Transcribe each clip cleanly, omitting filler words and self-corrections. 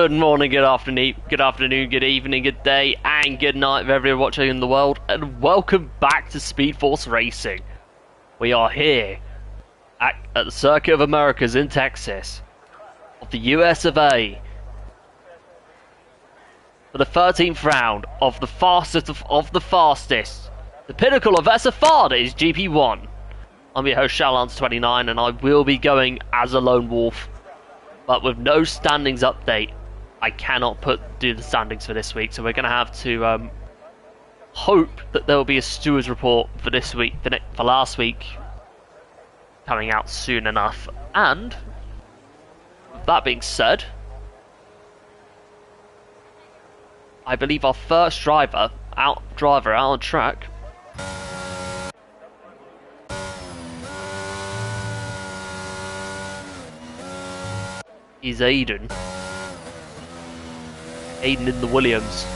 Good morning, good afternoon, good evening, good day, and good night for everyone watching in the world, and welcome back to Speed Force Racing. We are here at the Circuit of Americas in Texas, of the US of A, for the 13th round of the fastest of the fastest. The pinnacle of SFR is GP1. I'm your host, Shallance29, and I will be going as a lone wolf. But with no standings update, I cannot do the standings for this week. So we're going to have to hope that there will be a stewards report for this week, for last week, coming out soon enough. And with that being said, I believe our first driver out on track is Aiden. Aiden in the Williams.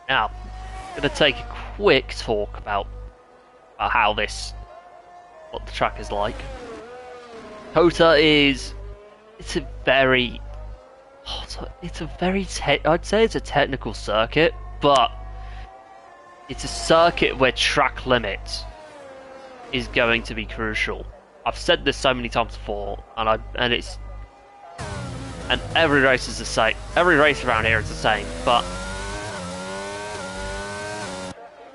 Now, I'm going to take a quick talk about how what the track is like. COTA it's a very I'd say it's a technical circuit, but it's a circuit where track limit is going to be crucial. I've said this so many times before, and every race is the same. Every race around here is the same, but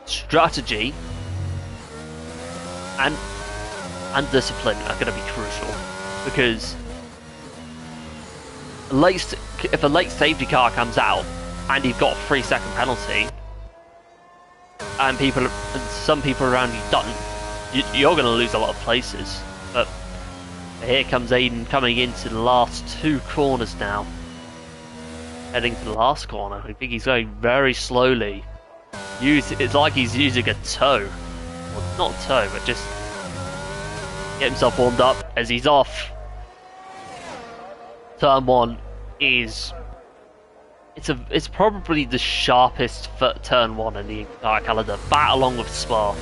strategy and discipline are going to be crucial, because if a late safety car comes out and you've got a 3-second penalty, and some people around you don't, you're going to lose a lot of places. But here comes Aiden coming into the last two corners now. Heading to the last corner. I think he's going very slowly. It's like he's using a toe. Well, not a toe, but just get himself warmed up as he's off. Turn 1 is... It's probably the sharpest turn 1 in the entire calendar. That along with Spa.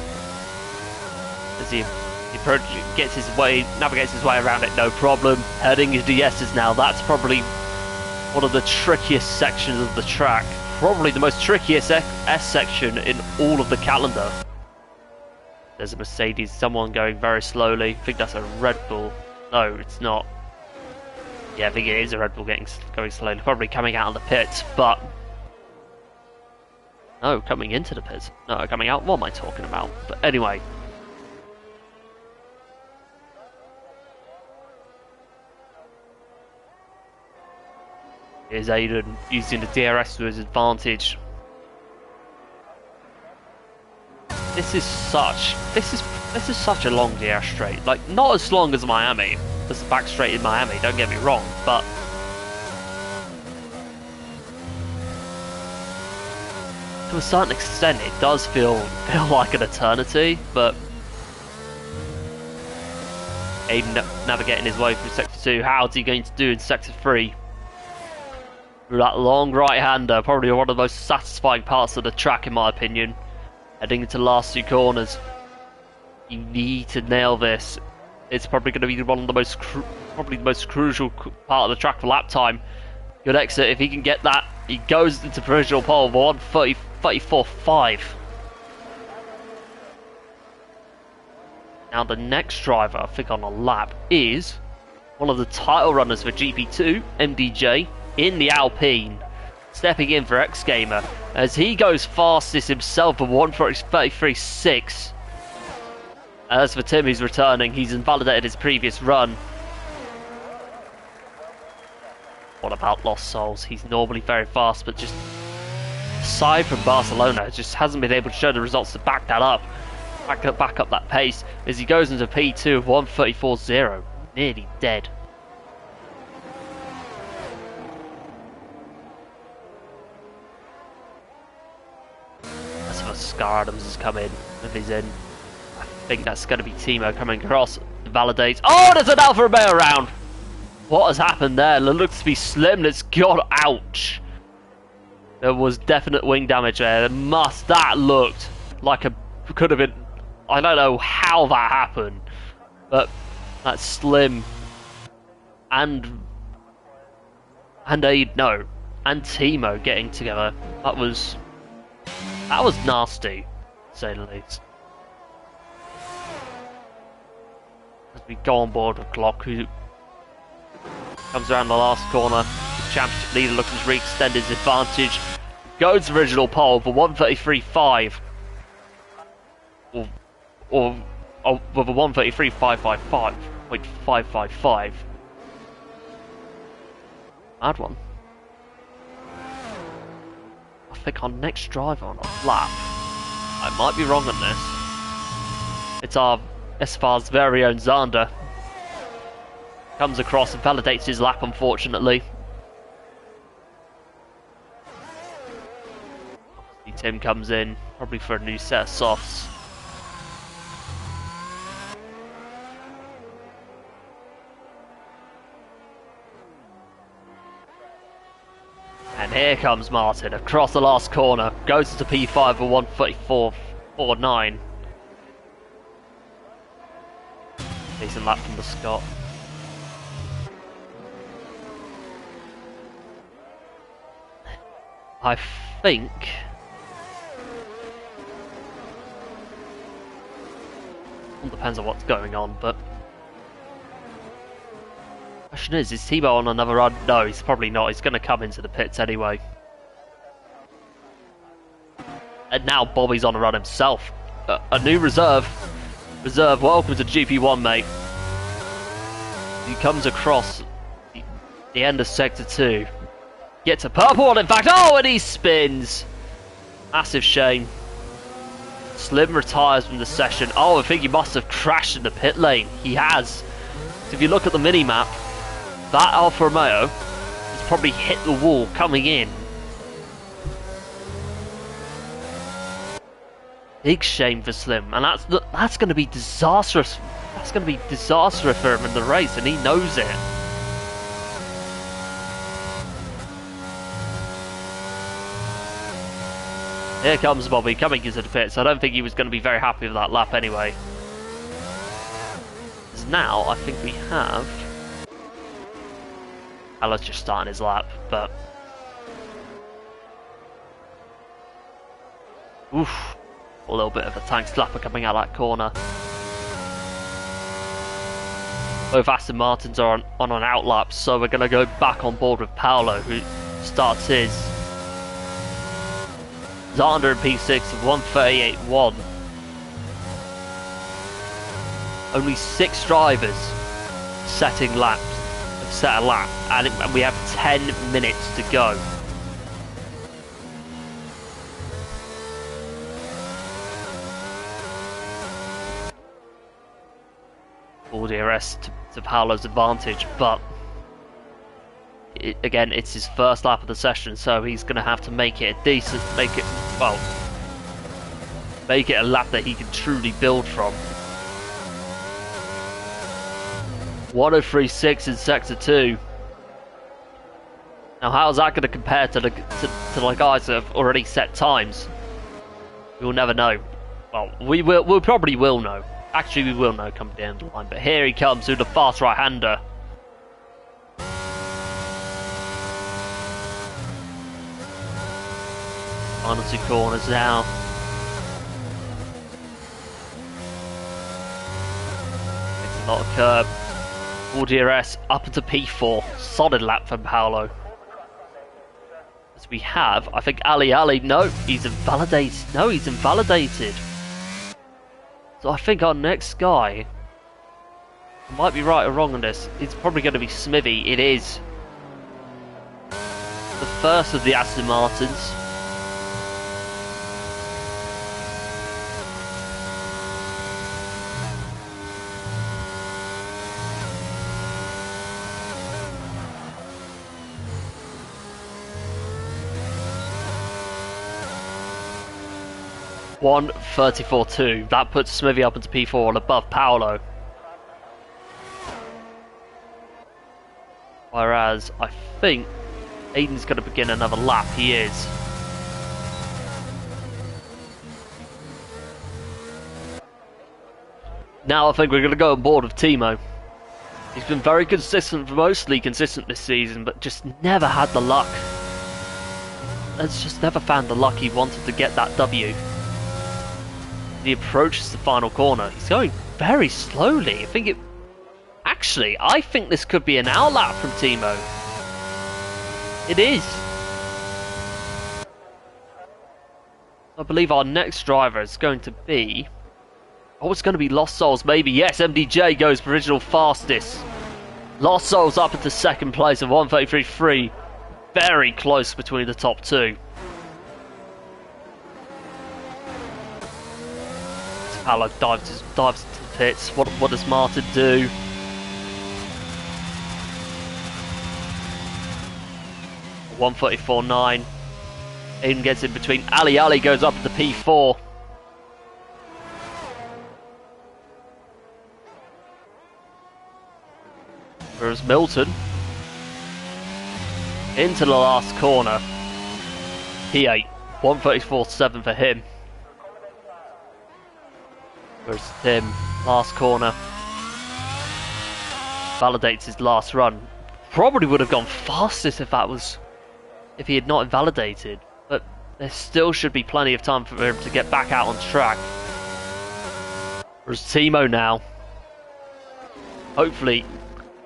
As he navigates his way around it, no problem. Heading into the S's now. That's probably one of the trickiest sections of the track. Probably the most trickiest S section in all of the calendar. There's a Mercedes, someone going very slowly. I think that's a Red Bull. No, it's not. Yeah, I think it is a Red Bull going slowly. Probably coming out of the pits, but... No, coming into the pits. No, coming out. What am I talking about? But anyway... Here's Aiden using the DRS to his advantage. This is such a long DRS straight. Like, not as long as Miami, as the back straight in Miami. Don't get me wrong, but to a certain extent, it does feel like an eternity. But Aiden navigating his way through Sector 2. How's he going to do in Sector 3? Through that long right-hander, probably one of the most satisfying parts of the track in my opinion. Heading into the last two corners. You need to nail this. It's probably going to be one of the most crucial part of the track for lap time. Good exit, if he can get that, he goes into provisional pole for 1:34.5. Now the next driver, I think on a lap, is one of the title runners for GP2, MDJ. In the Alpine, stepping in for X Gamer as he goes fastest himself for 1:33.6. As for Tim, who's returning, he's invalidated his previous run. What about Lost Souls? He's normally very fast, but just aside from Barcelona, just hasn't been able to show the results to back that up, back up that pace as he goes into P2 of 1:34.0, nearly dead. Scar Adams has come in. If he's in, I think that's going to be Timo coming across. Validates. Oh, there's an Alfa Romeo round. What has happened there? It looks to be Slim that's got. Ouch. There was definite wing damage there. That looked like could have been. I don't know how that happened, but that Slim and Timo getting together. That was nasty, to say the least. As we go on board with Glock, who comes around the last corner, the championship leader looking to re-extend his advantage. Goes to original pole for 133.5, or with a 133.555. Mad one. I think our next driver on a lap, I might be wrong on this, it's our SFR's very own Zander. Comes across and validates his lap, unfortunately. Tim comes in, probably for a new set of softs. And here comes Martin across the last corner, goes to P5 for 134.49. Decent lap from the Scot. I think it depends on what's going on, but question is Timo on another run? No, he's probably not. He's going to come into the pits anyway. And now Bobby's on a run himself. A new reserve. Reserve, welcome to GP1, mate. He comes across the end of Sector 2. Gets a purple one, in fact. Oh, and he spins. Massive shame. Slim retires from the session. Oh, I think he must have crashed in the pit lane. He has. So if you look at the mini-map, that Alfa Romeo has probably hit the wall coming in. Big shame for Slim, and that's going to be disastrous. That's going to be disastrous for him in the race, and he knows it. Here comes Bobby coming into the pits. I don't think he was going to be very happy with that lap anyway. Because now I think we have... Let's just start his lap, but... Oof. A little bit of a tank slapper coming out that corner. Both Aston Martins are on an outlap, so we're going to go back on board with Paolo, who starts his. Zander in P6 of 138.1. Only 6 drivers setting laps, set a lap, and we have 10 minutes to go. All DRS to Paolo's advantage, but again, it's his first lap of the session, so he's going to have to make it a decent, make it a lap that he can truly build from. 103.6 in Sector 2. Now, how's that going to compare to the guys that have already set times? We'll never know. Well, we probably will know. Actually, we will know coming down the line, but here he comes with the fast right-hander. Final 2 corners now. It's a lot of curb. All DRS up into P4. Solid lap from Paolo. As we have, I think Ali, no, he's invalidated. No, he's invalidated. So I think our next guy, I might be right or wrong on this, it's probably going to be Smithy. It is. The first of the Aston Martins. One 34.2. That puts Smithy up into P4 and above Paolo. Whereas I think Aiden's going to begin another lap. He is. Now I think we're going to go on board with Timo. He's been very consistent, mostly consistent this season, but just never had the luck. Has just never found the luck he wanted to get that W. He approaches the final corner. He's going very slowly. I think this could be an outlap from Timo. It is. I believe our next driver is going to be... Oh, it's going to be Lost Souls, maybe. Yes, MDJ goes provisional fastest. Lost Souls up into second place at 1:33.3. Very close between the top two. Paolo dives into the pits. What does Martin do? .134.9. Aiden gets in between. Ali goes up to P4. Whereas Milton into the last corner. P8. 1:34.7 for him. Whereas Tim, last corner, validates his last run. Probably would have gone fastest if he had not invalidated. But there still should be plenty of time for him to get back out on track. Whereas Timo now, hopefully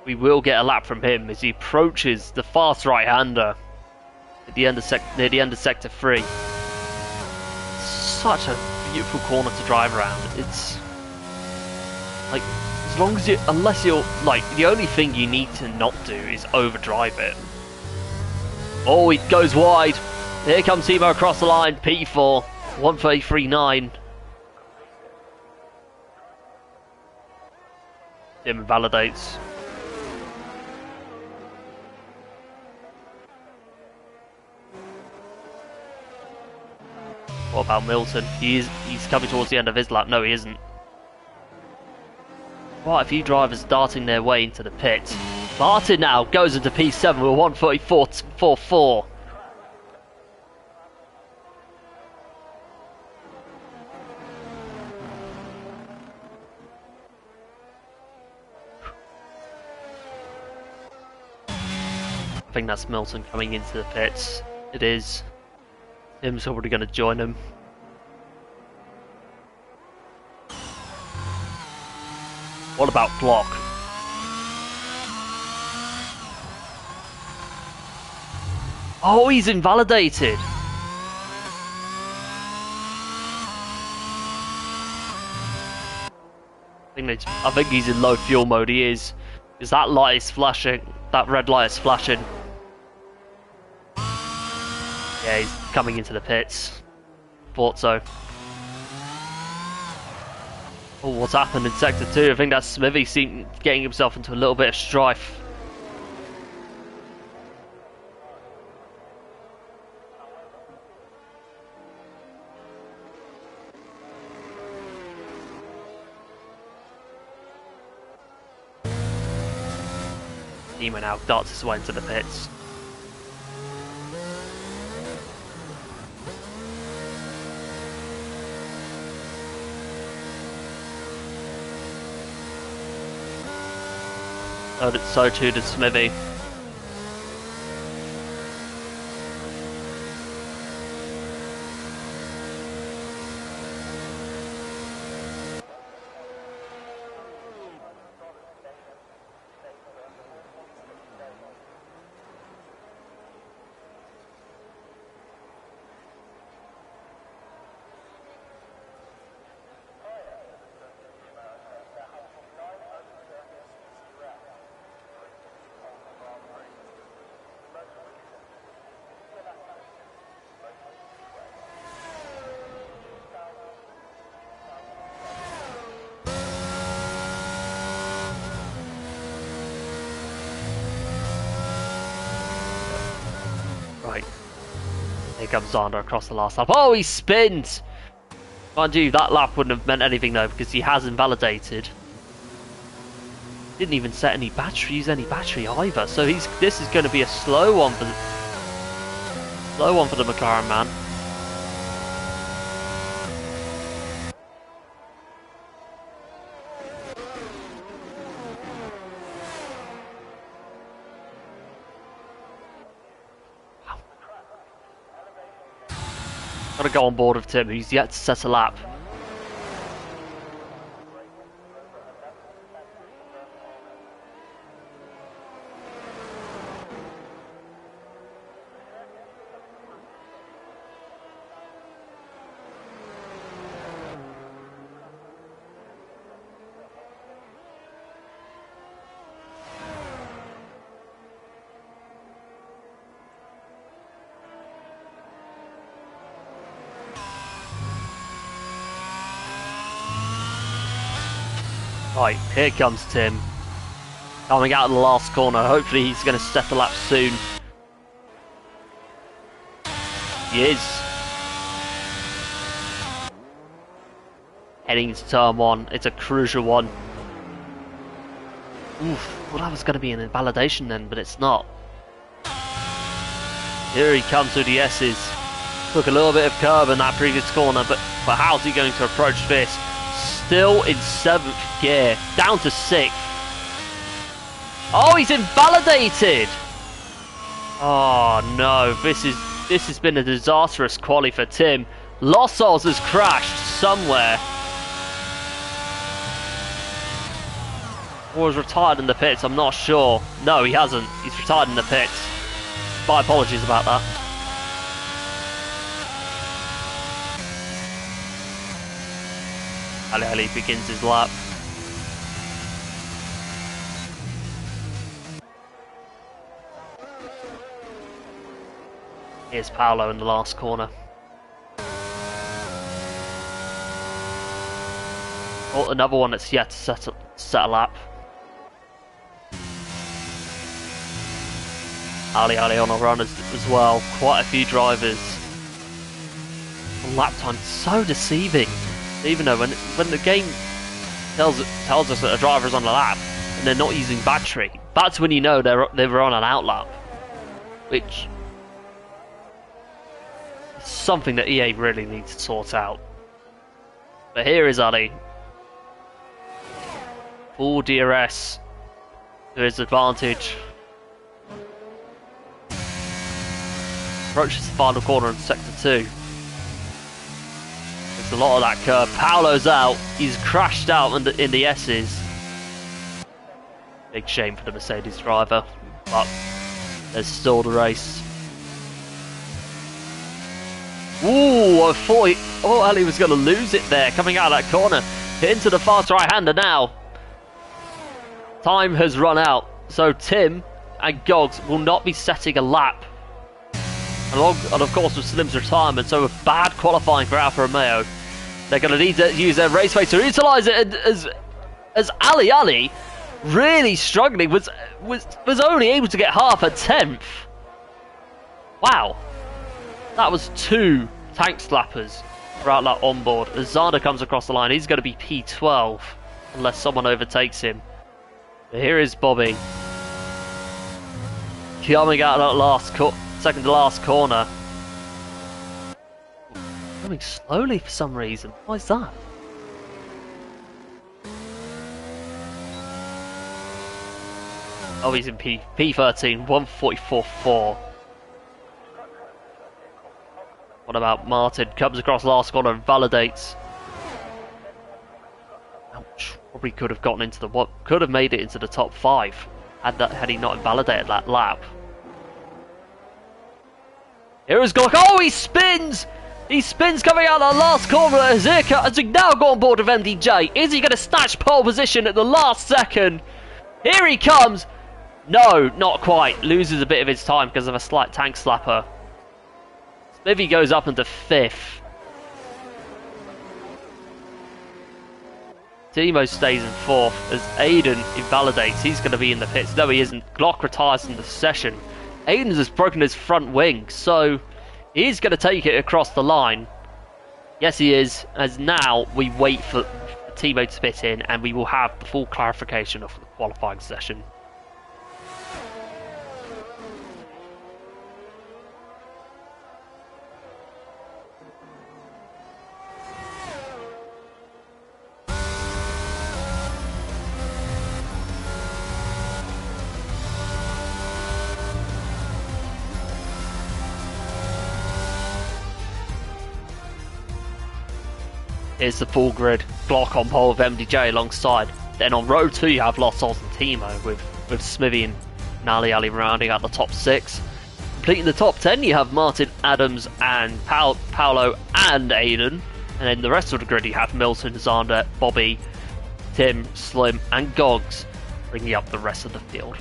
we will get a lap from him as he approaches the fast right-hander at the end of near the end of sector 3. Such a beautiful corner to drive around. It's like, as long as unless you're like, the only thing you need to not do is overdrive it. Oh, he goes wide. Here comes Timo across the line. P4, 1:33.9. Tim validates. What about Milton? He's coming towards the end of his lap. No, he isn't. Quite a few drivers darting their way into the pit. Martin now goes into P7 with 1:44.44. I think that's Milton coming into the pits. It is. Tim's already going to join him. What about Block? Oh, he's invalidated. I think he's in low fuel mode. He is. Because that light is flashing. That red light is flashing. Yeah, he's coming into the pits. Thought so. Oh, what's happened in Sector 2? I think that's Smithy getting himself into a little bit of strife. Timo now darts his way into the pits. So too did Smithy. Right. Here comes Zander across the last lap. Oh, he spins! Mind you, that lap wouldn't have meant anything though, because he has invalidated. Didn't even use any battery either. So this is going to be a slow one for the McLaren man. Got to go on board with Tim, who's yet to set a lap. Right, here comes Tim. Coming out of the last corner. Hopefully he's going to set the lap soon. He is. Heading into turn 1. It's a crucial one. Oof, well that was going to be an invalidation then, but it's not. Here he comes with the S's. Took a little bit of curb in that previous corner, but how's he going to approach this? Still in 7th gear, down to 6th. Oh, he's invalidated! Oh no, this has been a disastrous quali for Tim. Lossos has crashed somewhere. Or has retired in the pits, I'm not sure. No, he hasn't. He's retired in the pits. My apologies about that. Ali begins his lap. Here's Paolo in the last corner. Oh, another one that's yet to set a lap. Ali on a run as well. Quite a few drivers. Lap time so deceiving. Even though when the game tells us that a driver's on a lap and they're not using battery, that's when you know they were on an outlap, which is something that EA really needs to sort out. But here is Ali, full DRS to his advantage. Approaches the final corner in sector 2. A lot of that curve. Paolo's out. He's crashed out in the S's. Big shame for the Mercedes driver, but there's still the race. Ooh, I thought Ali was going to lose it there, coming out of that corner. Into the fast right-hander now. Time has run out, so Tim and Gogs will not be setting a lap. And of course with Slim's retirement, so a bad qualifying for Alfa Romeo. They're going to need to use their raceway to utilise it, as Ali really struggling, was only able to get half a 10th. Wow. That was 2 tank slappers throughout that onboard. As Zada comes across the line, he's going to be P12 unless someone overtakes him. But here is Bobby. Coming out of that second to last corner. Coming slowly for some reason. Why is that? Oh, he's in P13, 144.4. What about Martin? Comes across last corner and validates. Ouch. Probably could have gotten into could have made it into the top 5 had he not invalidated that lap. Here is Glock. Oh, he spins! He spins coming out of the last corner. Zirka has now gone on board with MDJ. Is he going to snatch pole position at the last second? Here he comes. No, not quite. Loses a bit of his time because of a slight tank slapper. Smithy goes up into 5th. Timo stays in 4th as Aiden invalidates. He's going to be in the pits. No, he isn't. Glock retires from the session. Aiden's has broken his front wing, so he's going to take it across the line. Yes, he is. As now we wait for Timo to pit in, and we will have the full clarification of the qualifying session. Here's the full grid. Glock on pole with MDJ alongside. Then on row 2 you have Lost Souls and Timo with Smithy and Ali rounding out the top 6. Completing the top 10 you have Martin, Adams and Paolo and Aiden. And then the rest of the grid you have Milton, Zander, Bobby, Tim, Slim and Gogs bringing up the rest of the field.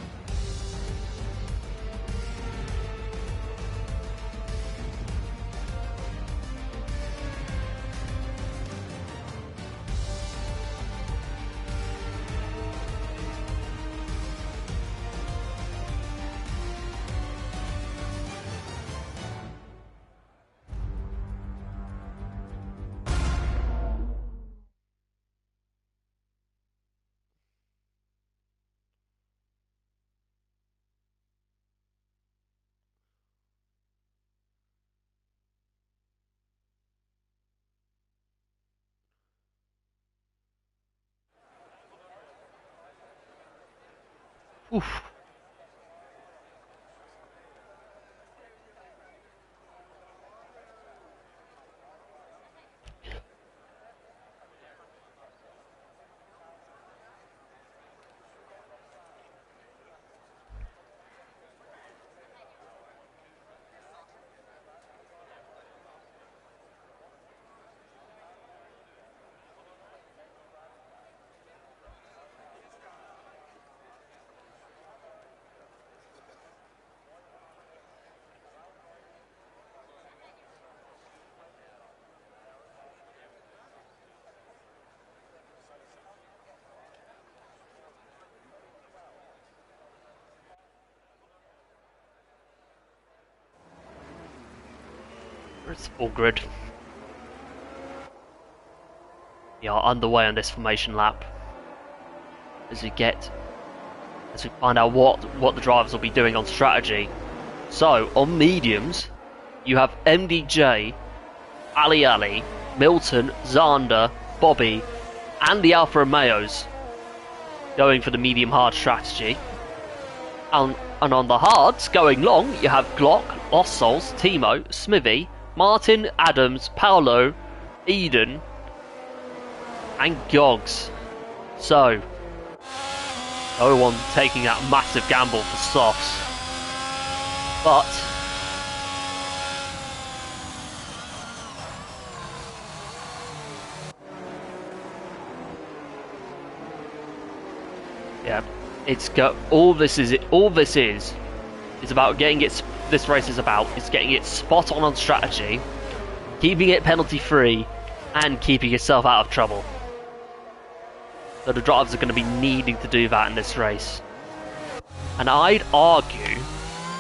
Oof. It's full grid. We are underway on this formation lap. As we find out what the drivers will be doing on strategy. So on mediums, you have MDJ, Ali, Milton, Zander, Bobby, and the Alfa Romeos going for the medium hard strategy. And on the hards, going long, you have Glock, Lost Souls, Timo, Smithy, Martin, Adams, Paolo, Eden, and Gogs. So, no one taking that massive gamble for softs. But, yeah, all this is about getting its. This race is about getting it spot on strategy, keeping it penalty free, and keeping yourself out of trouble. So the drivers are going to be needing to do that in this race. And I'd argue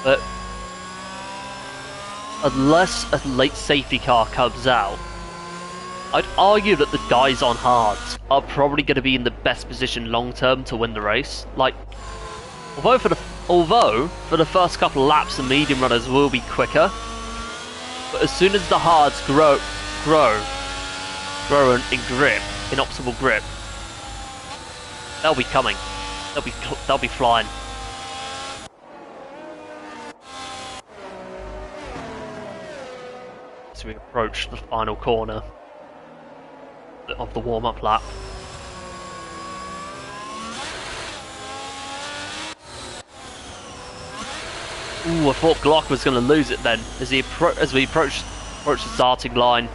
that unless a late safety car comes out, I'd argue that the guys on hards are probably going to be in the best position long term to win the race. Like, although for the first couple of laps the medium runners will be quicker, but as soon as the hards grow in grip, in optimal grip, they'll be coming. They'll be flying. As we approach the final corner of the warm-up lap. Ooh, I thought Glock was going to lose it then, as we approach the starting line.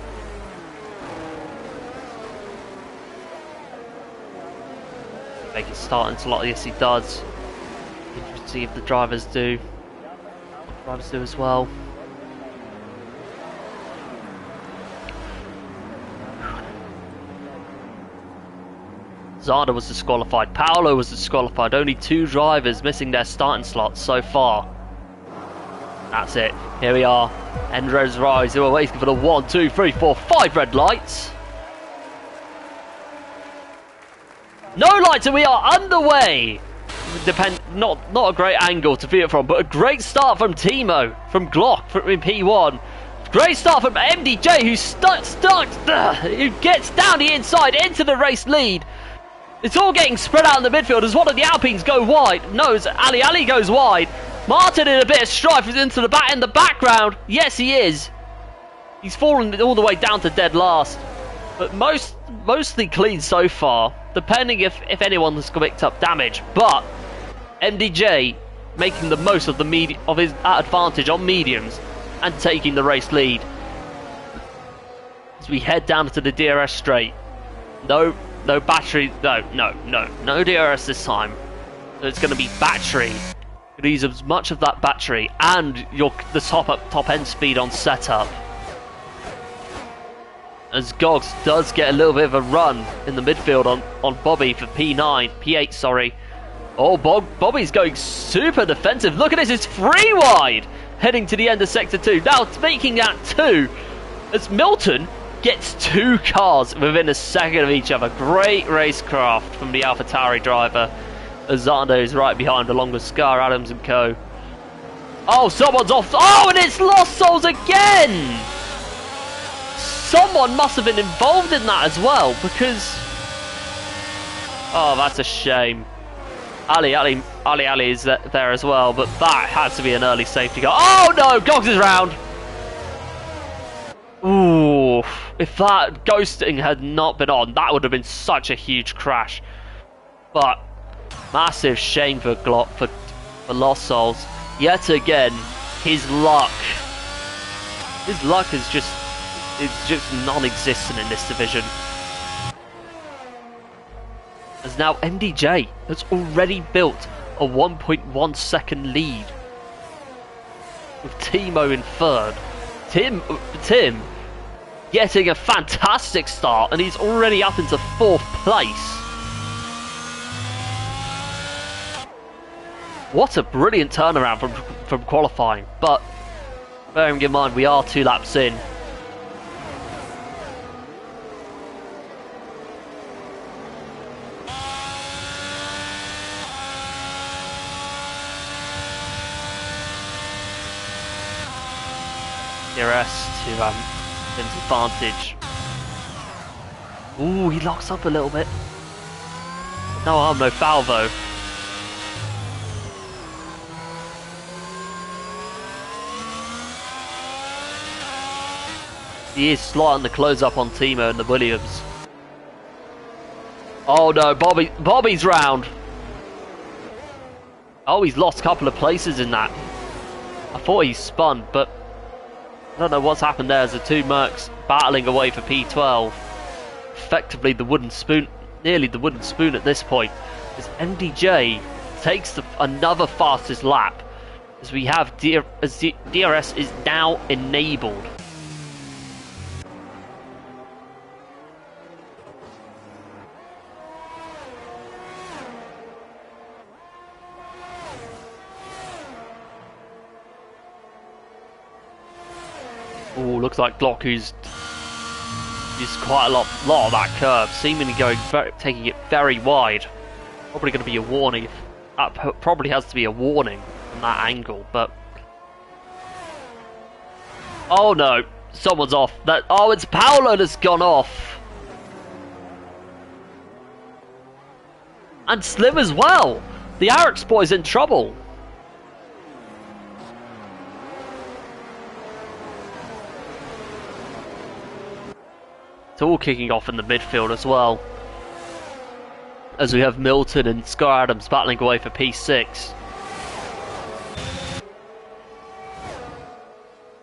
Make it starting slot, yes he does. Interesting to see if the drivers do. Drivers do as well. Zada was disqualified, Paolo was disqualified, only 2 drivers missing their starting slots so far. That's it. Here we are. Endres Rise, who are waiting for the 1, 2, 3, 4, 5 red lights. No lights and we are underway. Not a great angle to view it from, but a great start from Timo, from Glock, in P1. Great start from MDJ, who gets down the inside into the race lead. It's all getting spread out in the midfield as one of the Alpines go wide. No, as Ali goes wide. Martin in a bit of strife is into the background. Yes, he is. He's fallen all the way down to dead last. But mostly clean so far, depending if anyone's picked up damage. But MDJ making the most of his advantage on mediums and taking the race lead. As we head down to the DRS straight. No battery, no DRS this time. So it's going to be battery. Use as much of that battery and the top end speed on setup. As Gogs does get a little bit of a run in the midfield on Bobby for P8, sorry. Oh, Bobby's going super defensive. Look at this, it's 3 wide heading to the end of Sector 2. Now it's making that 2 as Milton gets 2 cars within a second of each other. Great racecraft from the AlphaTauri driver. As Zando is right behind along with Scar Adams and co. Oh, someone's off. Oh, and it's Lost Souls again! Someone must have been involved in that as well, because... Oh, that's a shame. Ali is there as well, but that has to be an early safety car. Oh no, Gogs is round! Ooh, if that ghosting had not been on, that would have been such a huge crash. But, massive shame for Lost Souls. Yet again, his luck is just non-existent in this division. As now MDJ has already built a 1.1 second lead with Timo in third. Tim getting a fantastic start, and he's already up into 4th place. What a brilliant turnaround from qualifying, but bearing in mind we are 2 laps in. DRS to Tim's advantage. Ooh, he locks up a little bit. No harm, no foul though. He is slotting the close up on Timo and the Williams. Oh no, Bobby's round. Oh, he's lost a couple of places in that. I thought he spun, but I don't know what's happened there as the 2 Mercs battling away for P12. Effectively the wooden spoon, nearly the wooden spoon at this point. As MDJ takes another fastest lap. As we have DRS is now enabled. Oh, looks like Glock who's used quite a lot of that curve, seemingly taking it very wide. Probably going to be a warning. That probably has to be a warning from that angle, but oh no, someone's off. Oh, it's Paolo that's gone off, and Slim as well. The Arix boy's in trouble. It's all kicking off in the midfield as well, as we have Milton and Scar Adams battling away for P6.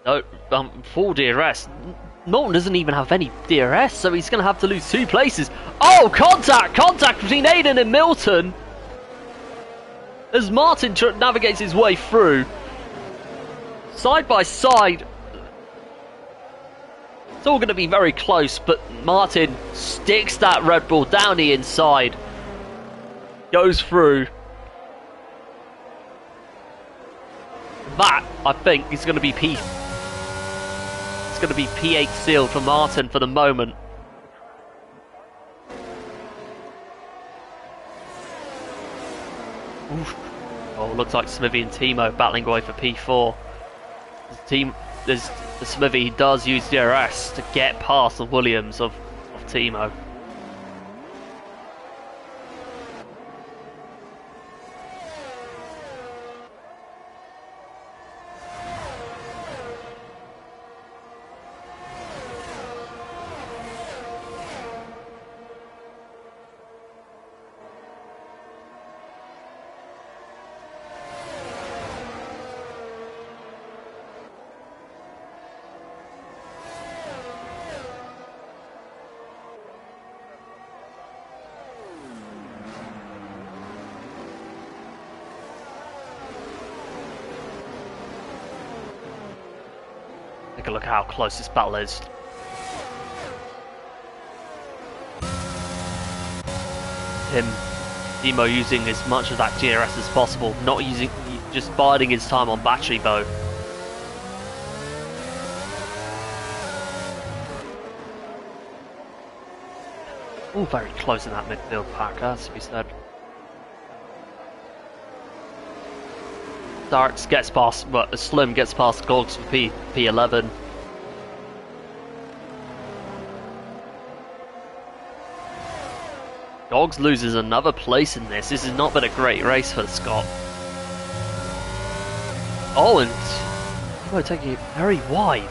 No, full DRS. Milton doesn't even have any DRS, so he's going to have to lose 2 places. Oh, contact between Aiden and Milton, as Martin navigates his way through. Side by side. It's all going to be very close, but Martin sticks that Red Bull down the inside. Goes through. That, I think, is going to be It's going to be P8 sealed for Martin for the moment. Oof. Oh, looks like Smithy and Timo battling away for P4. The Smithy does use DRS to get past the Williams of Timo. Take a look at how close this battle is. Timo using as much of that GRS as possible, not using, just biding his time on battery bow. Oh, very close in that midfield pack, has to be said. Darks gets past, well, Slim gets past Gogs for P11. Gogs loses another place in this. This has not been a great race for Scott. Oh, and Timo taking it very wide.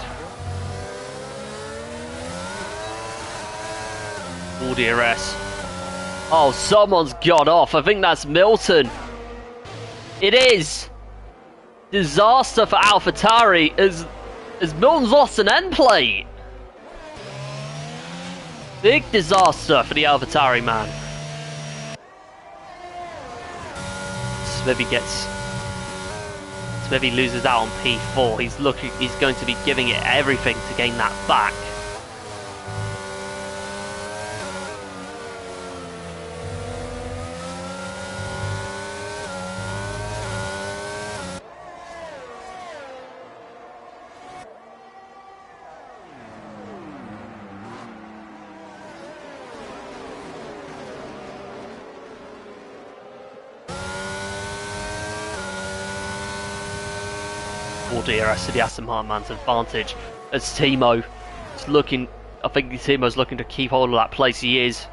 Full DRS. Oh, someone's got off. I think that's Milton. It is. Disaster for AlphaTauri as Milton's lost an end plate. Big disaster for the AlphaTauri man. Smithy loses out on P4. He's going to be giving it everything to gain that back. DRS to the Aston Martin man's advantage as Timo is looking. I think Timo's looking to keep hold of that place he is.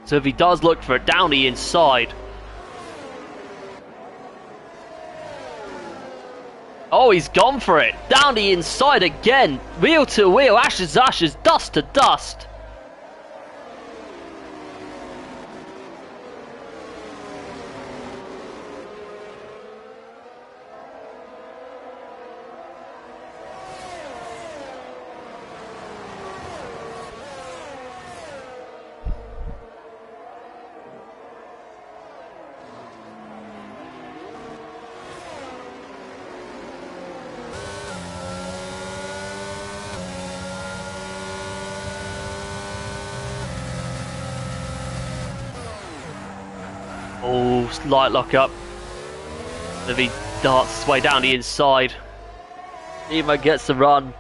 So if he does look for it down the inside. Oh, he's gone for it. Down the inside again. Wheel to wheel, ashes to ashes, dust to dust. Oh, slight lock up. Livy darts his way down the inside. Timo gets the run.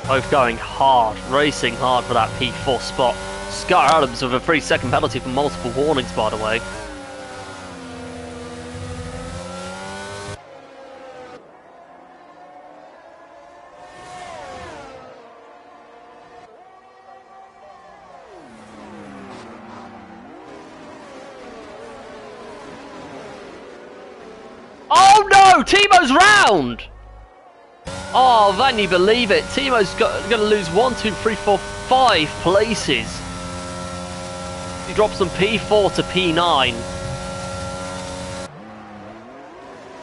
Both going hard, racing hard for that P4 spot. Scott Adams with a 3-second penalty for multiple warnings, by the way. Oh no! Timo's round! Oh, can you believe it? Timo's going to lose 1, 2, 3, 4, 5 places. He drops from P4 to P9.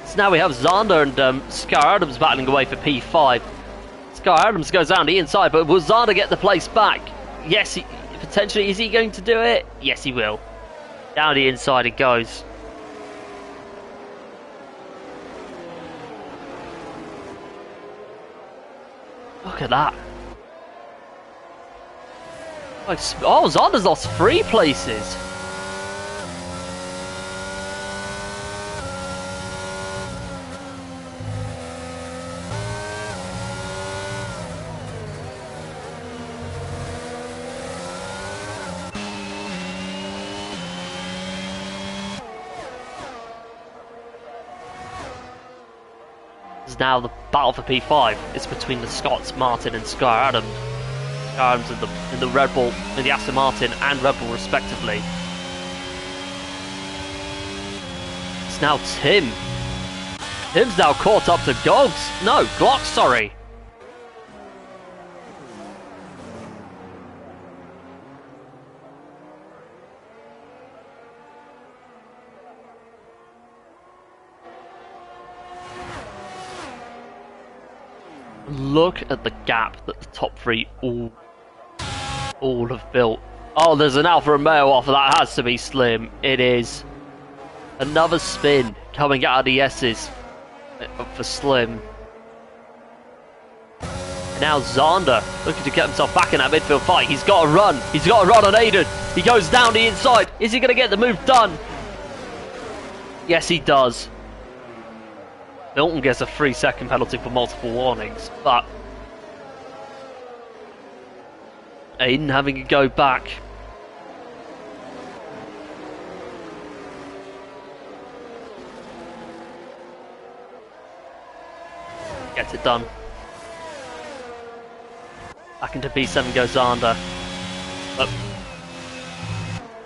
So now we have Zander and Scar Adams battling away for P5. Scar Adams goes down the inside, but will Zander get the place back? Yes, potentially. Is he going to do it? Yes, he will. Down the inside it goes. Look at that. Oh, Zander's lost 3 places. Now the battle for P5 is between the Scots, Martin and Scar Adams. Scar Adams in the Red Bull, in the Aston Martin and Red Bull respectively. It's now Tim. Tim's now caught up to Gogs. No, Glock, sorry. Look at the gap that the top 3 all have built. Oh, there's an Alfa Romeo off. That has to be Slim. It is. Another spin coming out of the S's for Slim. Now Zander looking to get himself back in that midfield fight. He's got to run. He's got to run on Aiden. He goes down the inside. Is he going to get the move done? Yes, he does. Milton gets a 3-second penalty for multiple warnings, but Aiden having to go back. Gets it done. Back into P7 goes Zander. But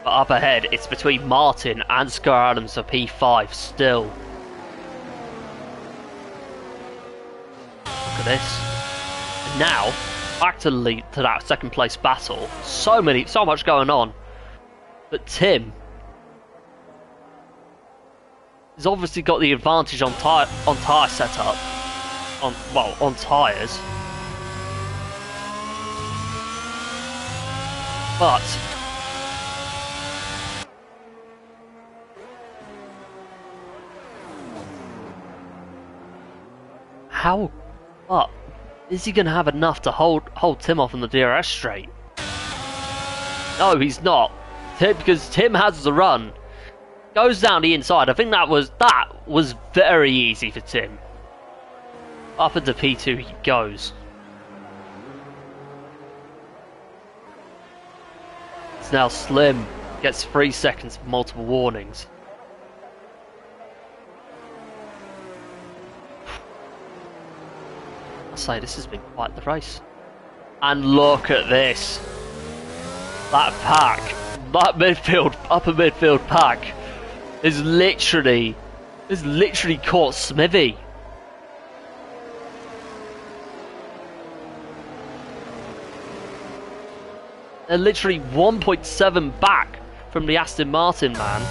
up ahead, it's between Martin and Scar Adams for P5 still. Look at this. And now, back to that second place battle. So much going on. But Tim has obviously got the advantage on tyre setup. On tyres. But how up is he going to have enough to hold Tim off on the DRS straight? No, he's not. Because Tim has the run, goes down the inside. I think that was very easy for Tim. Up into P2 he goes. Now Slim gets 3 seconds for multiple warnings. I'll say this has been quite the race. And look at this. That pack, that upper midfield pack is literally caught Smithy. They're literally 1.7 back from the Aston Martin, man.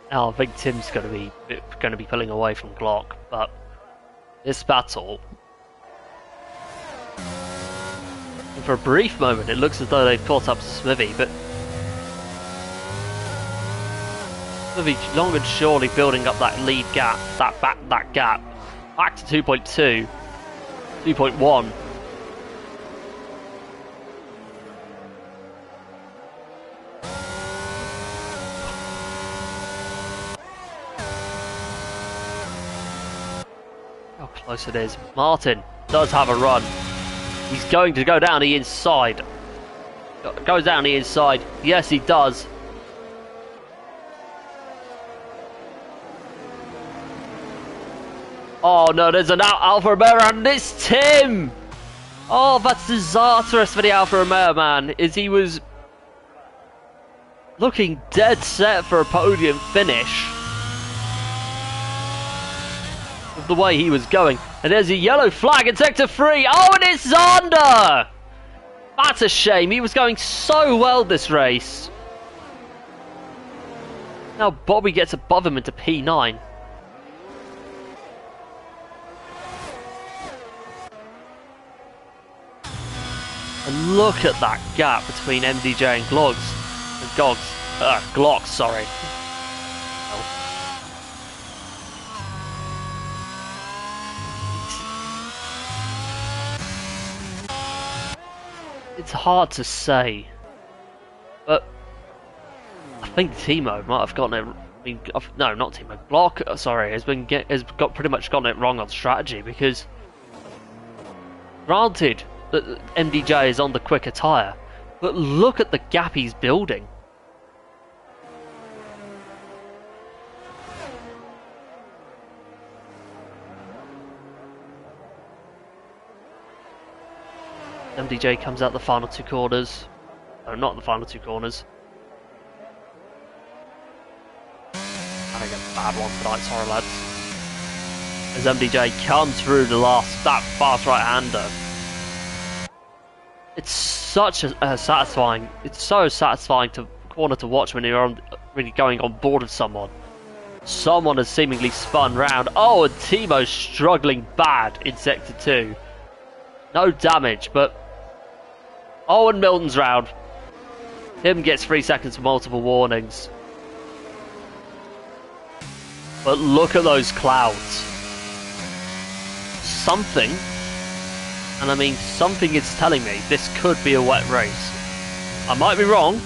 Now I think Tim's going to be pulling away from Glock, but this battle, for a brief moment, it looks as though they've caught up to Smithy, but Smithy long and surely building up that lead gap, that gap back to 2.2, 2.1. Close it is. Martin does have a run. He's going to go down the inside. Goes down the inside. Yes, he does. Oh no, there's an Alfa Romeo and it's Tim! Oh, that's disastrous for the Alfa Romeo man, as he was looking dead set for a podium finish. The way he was going, and there's a yellow flag in sector 3. Oh, and it's Zander! That's a shame. He was going so well this race. Now Bobby gets above him into P9. And look at that gap between MDJ and Glock, sorry. It's hard to say, but I think Timo might have gotten it. No, not Timo. Block, sorry, has got pretty much gotten it wrong on strategy, because granted that MDJ is on the quicker tyre, but look at the gap he's building. MDJ comes out the final two corners. No, not the final two corners. Having a bad one tonight, sorry lads. As MDJ comes through that fast right-hander. It's such a satisfying, it's so satisfying corner to watch when you're really going on board with someone. Someone has seemingly spun round. Oh, and Timo's struggling bad in Sector 2. No damage, but... Oh, and Milton's round. Him gets 3 seconds for multiple warnings. But look at those clouds. Something, and I mean something is telling me this could be a wet race. I might be wrong.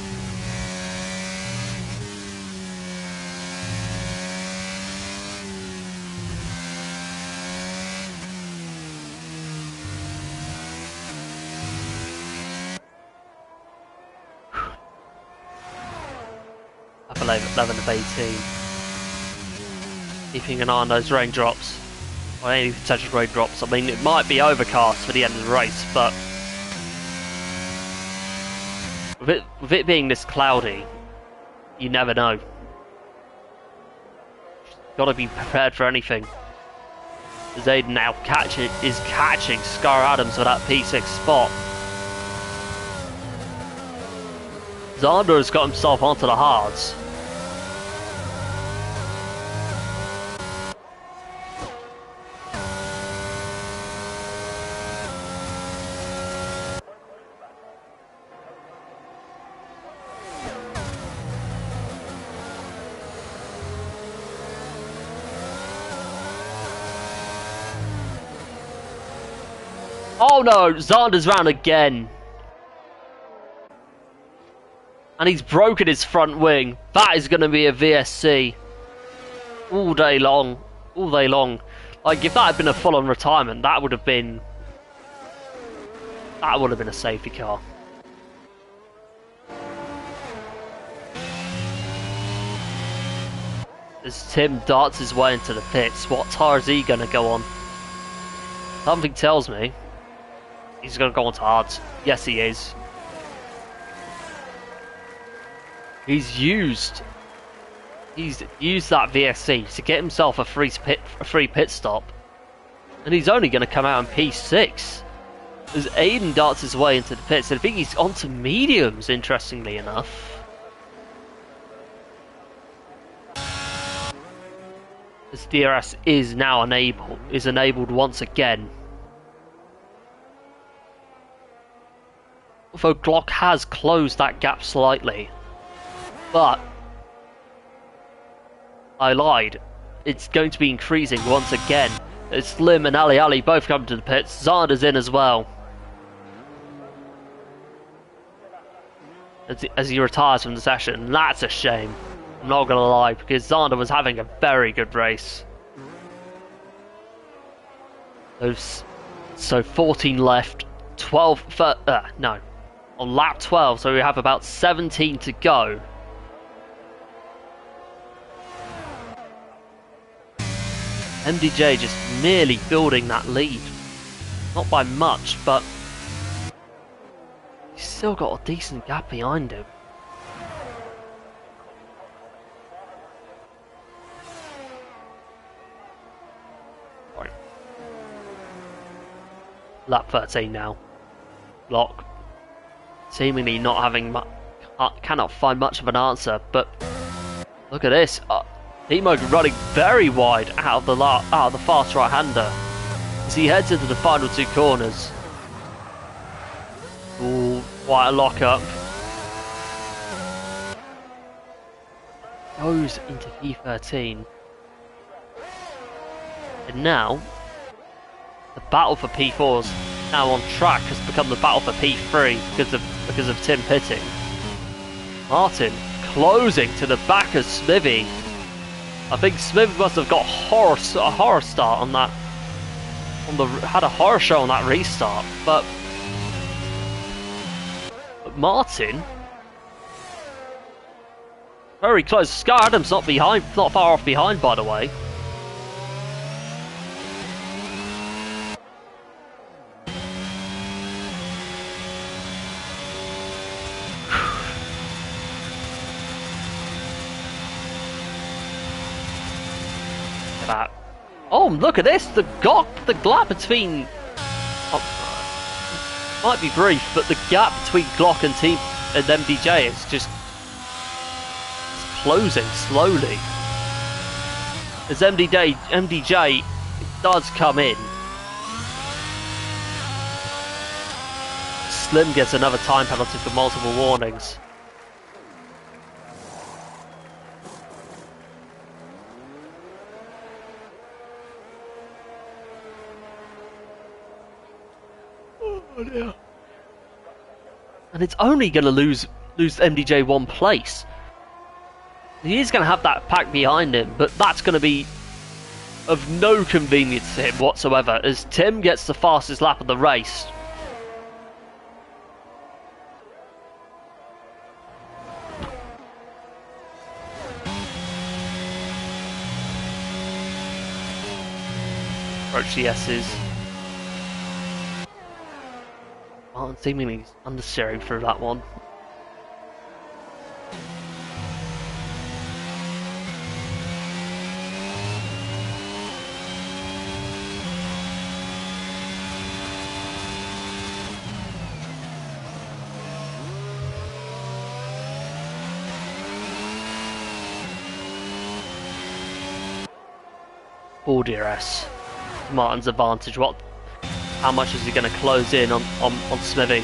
I believe 11 of 18. Keeping an eye on those raindrops. Or any potential raindrops. I mean, it might be overcast for the end of the race, but with it being this cloudy, you never know. Got to be prepared for anything. Zaden now is catching Scar Adams for that P6 spot. Zander has got himself onto the hards. Oh no, Zander's round again. And he's broken his front wing. That is going to be a VSC. All day long. All day long. Like, if that had been a full-on retirement, that would have been a safety car. As Tim darts his way into the pits, what tyre is he going to go on? Something tells me he's going to go on to hards. Yes, he is. He's used that VSC to get himself a free pit stop, and he's only going to come out in P6. As Aiden darts his way into the pits, I think he's onto mediums. Interestingly enough, as DRS is now enabled once again. Although Glock has closed that gap slightly. But I lied. It's going to be increasing once again. As Slim and Ali both come to the pits. Zander's in as well. As he retires from the session. That's a shame. I'm not going to lie. Because Zander was having a very good race. So 14 left. 12... no. On lap 12. So we have about 17 to go. MDJ just merely building that lead. Not by much, but he's still got a decent gap behind him. Right. Lap 13 now. Block. Seemingly not having cannot find much of an answer, but look at this. Timo running very wide out of the fast right-hander as he heads into the final two corners. Ooh, quite a lock-up. Goes into P13. And now, the battle for P4's now on track has become the battle for P3 because of Tim pitting. Martin closing to the back of Smithy. I think Smith must have got a horror start on that. Had a horror show on that restart, but Martin very close. Scar Adams not far off behind, by the way. that. Oh, look at this! The gap between... Oh, might be brief, but the gap between Glock and MDJ is just... It's closing slowly. As MDJ does come in. Slim gets another time penalty for multiple warnings. Oh dear. And it's only going to lose MDJ one place. He is going to have that pack behind him, but that's going to be of no convenience to him whatsoever, as Tim gets the fastest lap of the race. Approach the S's. Martin seemingly understeering through that one. Oh dear S. Martin's advantage. How much is he going to close in on Smithy?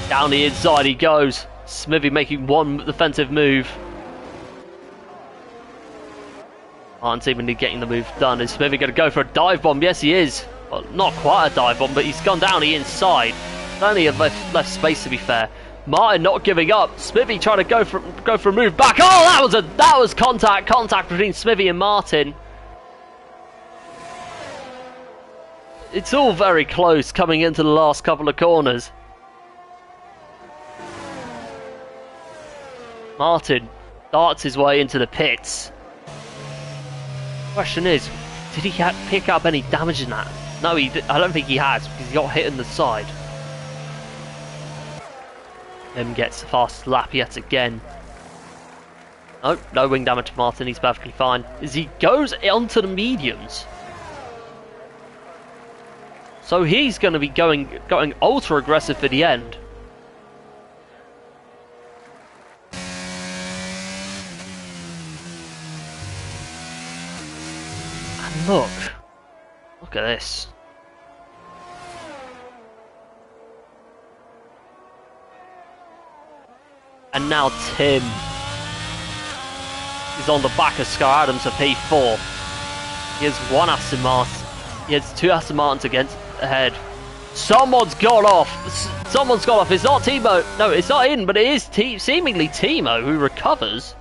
Down the inside he goes. Smithy making one defensive move. Martin seemingly getting the move done. Is Smithy going to go for a dive bomb? Yes, he is. Well, not quite a dive bomb, but he's gone down the inside. Only left space, to be fair. Martin not giving up. Smithy trying to go for a move back. Oh, that was contact between Smithy and Martin. It's all very close coming into the last couple of corners. Martin darts his way into the pits. Question is, did he pick up any damage in that? No, I don't think he has, because he got hit in the side. Tim gets the fastest lap yet again. Oh, no wing damage to Martin, he's perfectly fine. As he goes onto the mediums. So he's going to be going ultra aggressive for the end. And look at this. And now Tim is on the back of Scar Adams for P4. He has one Aston Martin. He has two Aston Martins ahead. Someone's got off. It's not Timo. No, it's not in, but it is seemingly Timo who recovers.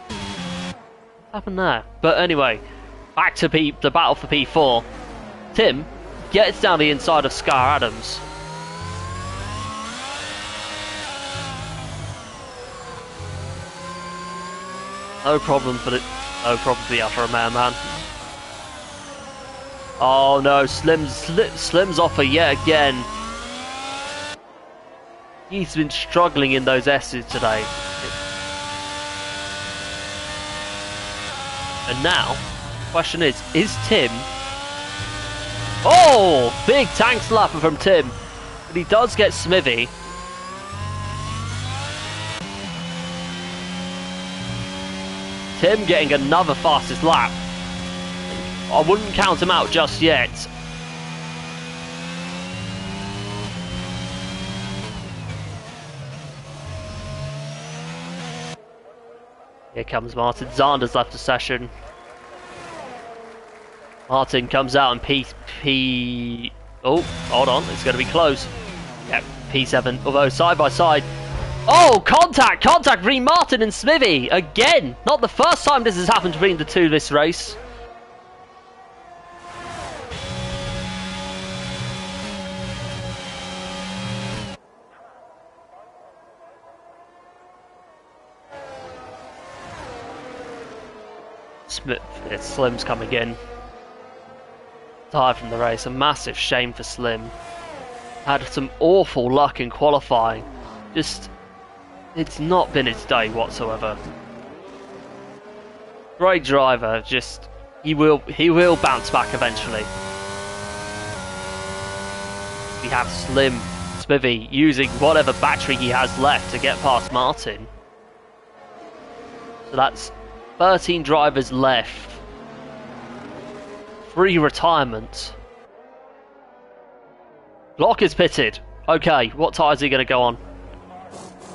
What happened there? But anyway, back to the battle for P4. Tim gets down the inside of Scar Adams. No problem for the Alfa Romeo man. Oh no, Slim's offer yet again. He's been struggling in those S's today. And now, question is Tim... Oh! Big tank slapper from Tim. But he does get Smithy. Tim getting another fastest lap. I wouldn't count him out just yet. Here comes Martin. Zander's left the session. Martin comes out and P... Oh, hold on. It's going to be close. Yep, P7. Although side by side. Oh, contact between Martin and Smithy. Again. Not the first time this has happened between the two this race. Slim's coming in. Tired from the race. A massive shame for Slim. Had some awful luck in qualifying. Just, it's not been its day whatsoever. Great driver, just he will bounce back eventually. We have Smithy using whatever battery he has left to get past Martin. So that's 13 drivers left. 3 retirements. Glock is pitted. Okay, what tyre is he going to go on?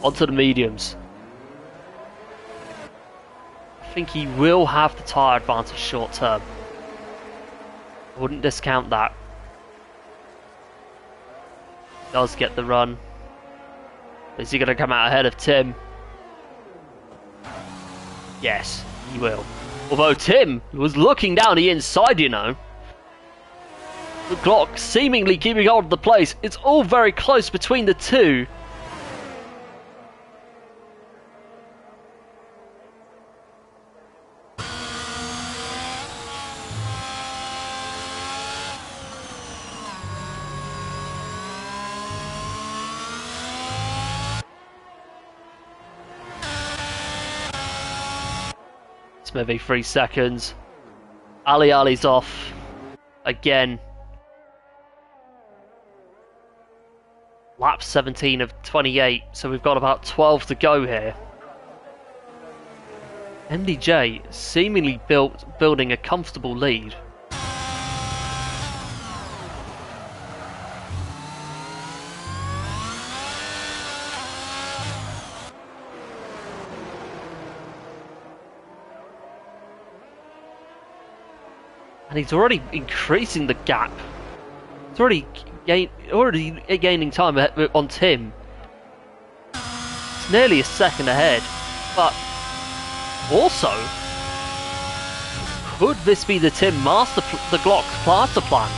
Onto the mediums. I think he will have the tyre advantage short term. I wouldn't discount that. Does get the run. Is he going to come out ahead of Tim? Yes, he will. Although Tim was looking down the inside, you know. The Glock seemingly keeping hold of the place. It's all very close between the two. Maybe 3 seconds. Ali's off again. Lap 17 of 28, so we've got about 12 to go here. MDJ seemingly building a comfortable lead. And he's already increasing the gap. It's already gaining time on Tim. It's nearly a second ahead. But also, could this be the Glock's master plan?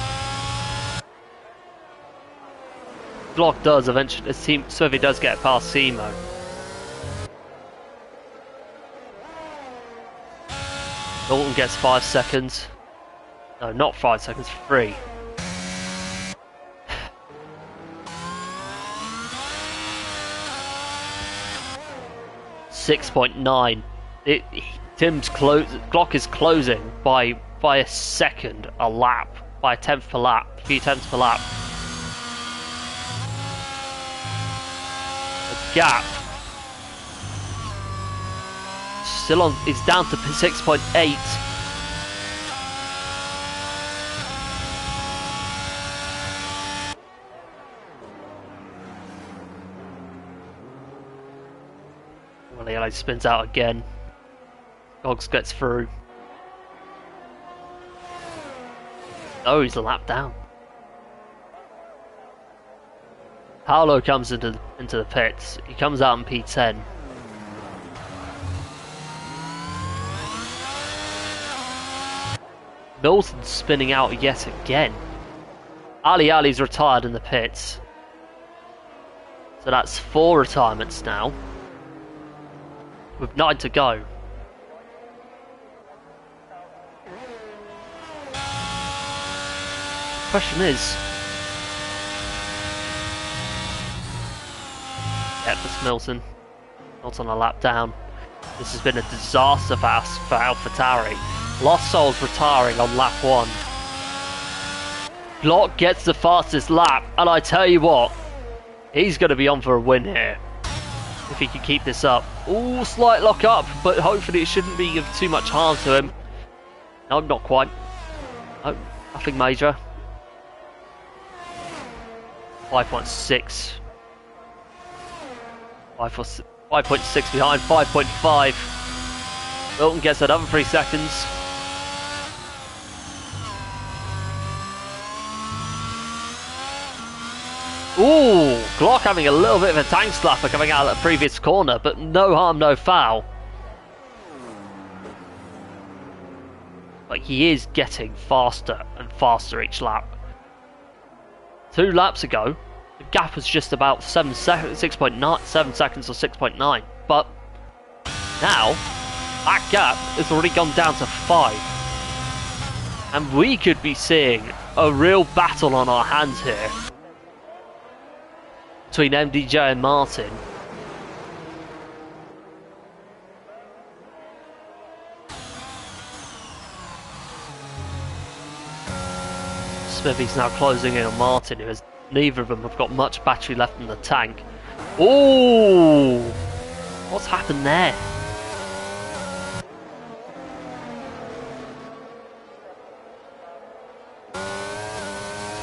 Glock does eventually. Smithy does get past Simo. Dalton gets 5 seconds. No, not 5 seconds, 3. .9. Glock is closing by a second a lap, by a tenth per lap, a few tenths per lap. The gap still on. It's down to 6.8. Eli spins out again. Gogs gets through. Oh, he's a lap down. Paolo comes into the pits. He comes out in P10. Milton's spinning out yet again. Ali's retired in the pits. So that's 4 retirements now. With 9 to go. Question is, that's Milton. Not on a lap down. This has been a disaster for AlphaTauri. Lost Souls retiring on lap 1. Glock gets the fastest lap, and I tell you what, he's going to be on for a win here. If he can keep this up. Ooh, slight lock up, but hopefully it shouldn't be of too much harm to him. No, not quite. No, nothing major. 5.6. 5.6 behind, 5.5. Milton gets another 3 seconds. Ooh, Glock having a little bit of a tank slapper coming out of the previous corner, but no harm, no foul. But he is getting faster and faster each lap. 2 laps ago, the gap was just about 7 seconds, 7 seconds or 6.9. But now, that gap has already gone down to 5. And we could be seeing a real battle on our hands here. Between MDJ and Martin. Smithy's now closing in on Martin, who has neither of them have got much battery left in the tank. Ooh! What's happened there?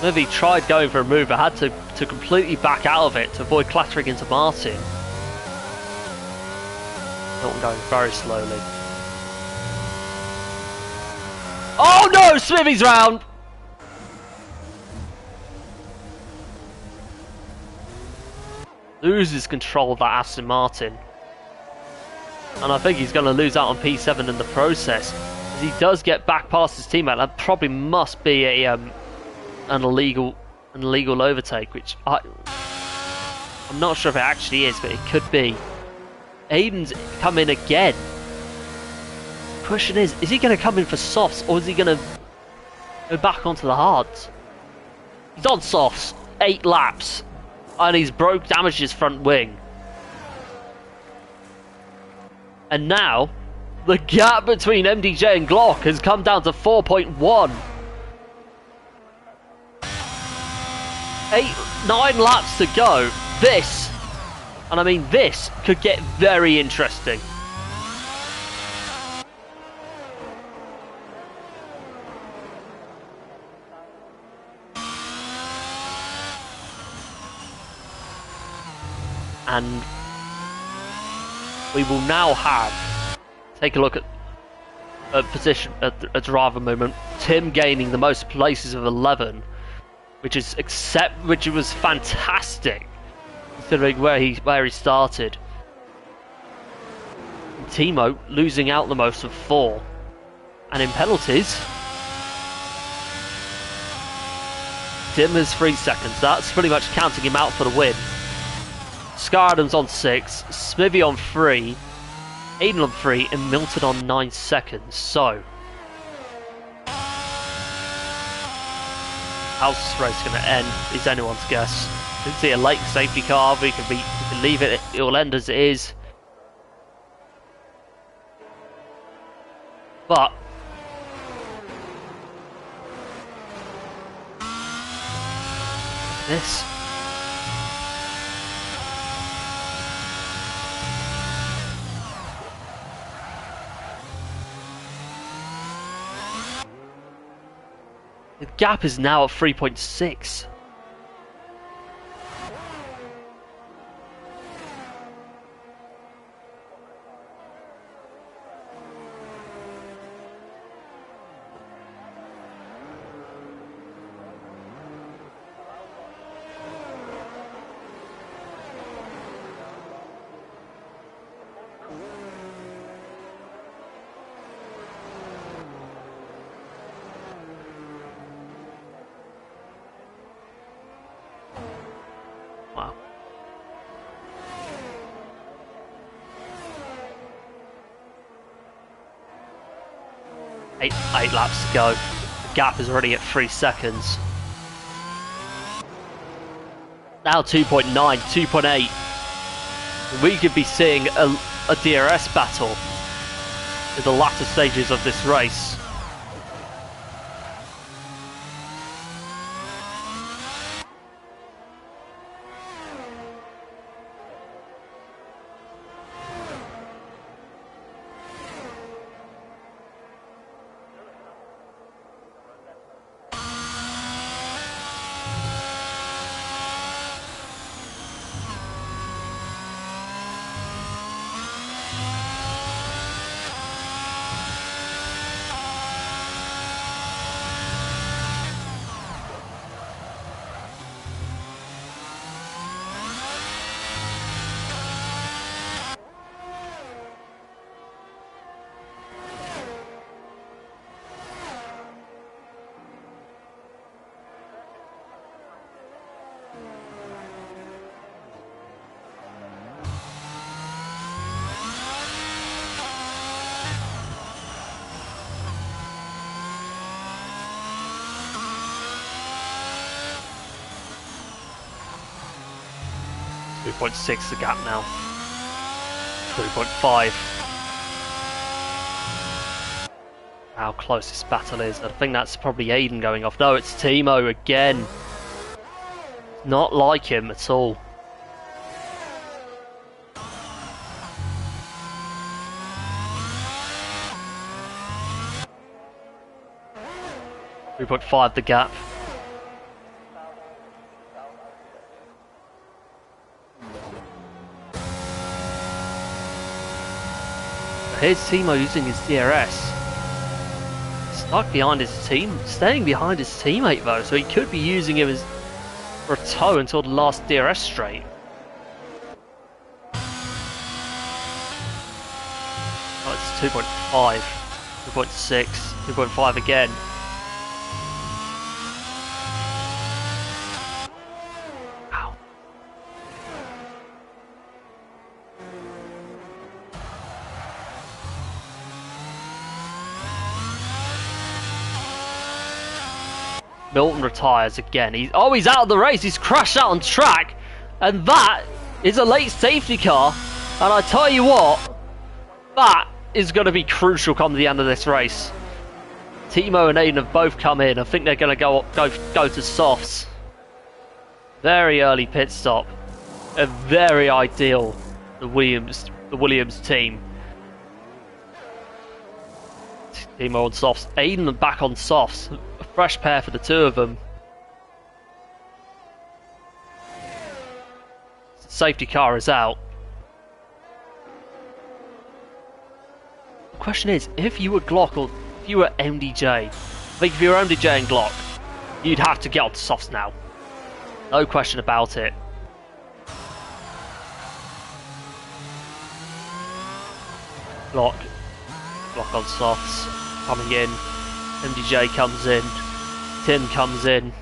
Smithy tried going for a move, but had to completely back out of it to avoid clattering into Martin. Hilton going very slowly. Oh no! Smithy's round! Loses control of that Aston Martin. And I think he's going to lose out on P7 in the process. As he does get back past his teammate, that probably must be a an illegal overtake, which I'm not sure if it actually is, but it could be. Aiden's come in again. Question is he going to come in for softs, or is he going to go back onto the hards? He's on softs, 8 laps, and he's damaged his front wing. And now, the gap between MDJ and Glock has come down to 4.1. 9 laps to go. This, and I mean this, could get very interesting. And we will now have, take a look at a position, a driver movement. Tim gaining the most places of 11, which was fantastic considering where he started. And Timo losing out the most of 4, and in penalties, Tim has 3 seconds. That's pretty much counting him out for the win. Scar Adams on 6, Smithy on 3, Aiden on 3, and Milton on 9 seconds. So, how's this race going to end is anyone's guess. You can see a late safety car, we can leave it, it will end as it is. But this, the gap is now at 3.6. Wow. Eight laps to go. The gap is already at 3 seconds. Now 2.9, 2.8. We could be seeing a DRS battle in the latter stages of this race. .6 the gap now. 3.5. How close this battle is. I think that's probably Aiden going off. No, it's Timo again. Not like him at all. We put 5 the gap. Here's Timo using his DRS. Stuck behind his team, staying behind his teammate though, so he could be using him as for a tow until the last DRS straight. Oh, it's 2.5, 2.6, 2.5 again. Ow. Milton retires again. He's out of the race. He's crashed out on track, and that is a late safety car. And I tell you what, that is going to be crucial come the end of this race. Timo and Aiden have both come in. I think they're going to go to softs. Very early pit stop, and very ideal. The Williams team. Timo on softs. Aiden back on softs. A fresh pair for the two of them. Safety car is out. The question is, if you were Glock or if you were MDJ, I think if you were MDJ and Glock, you'd have to get onto softs now. No question about it. Glock on softs, coming in. MDJ comes in. Tim comes in.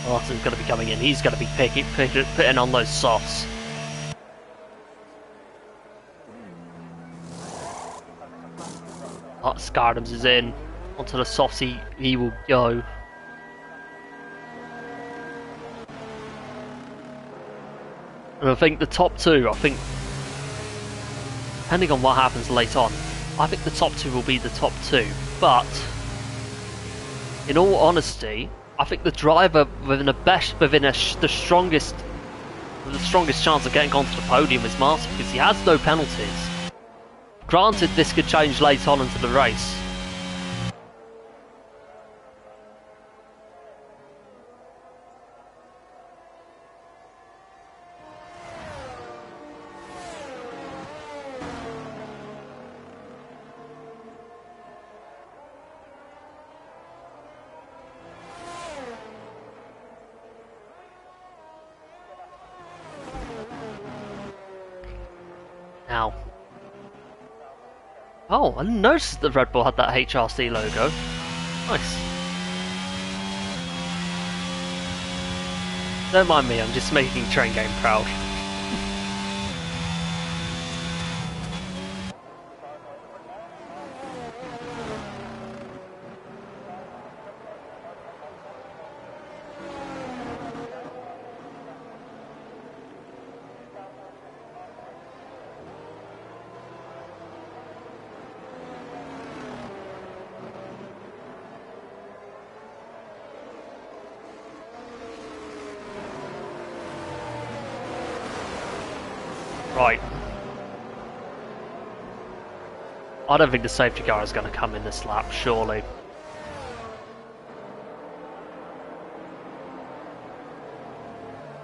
Martin's going to be coming in. He's going to be putting on those softs. Scardams is in. Onto the softs he will go. And I think the top two, depending on what happens late on, I think the top two will be the top two. But, in all honesty, I think the driver the strongest chance of getting onto the podium is Martin, because he has no penalties. Granted, this could change late on into the race. Now. Oh, I didn't notice that Red Bull had that HRC logo. Nice. Don't mind me, I'm just making Train Game proud. Right. I don't think the safety car is going to come in this lap, surely.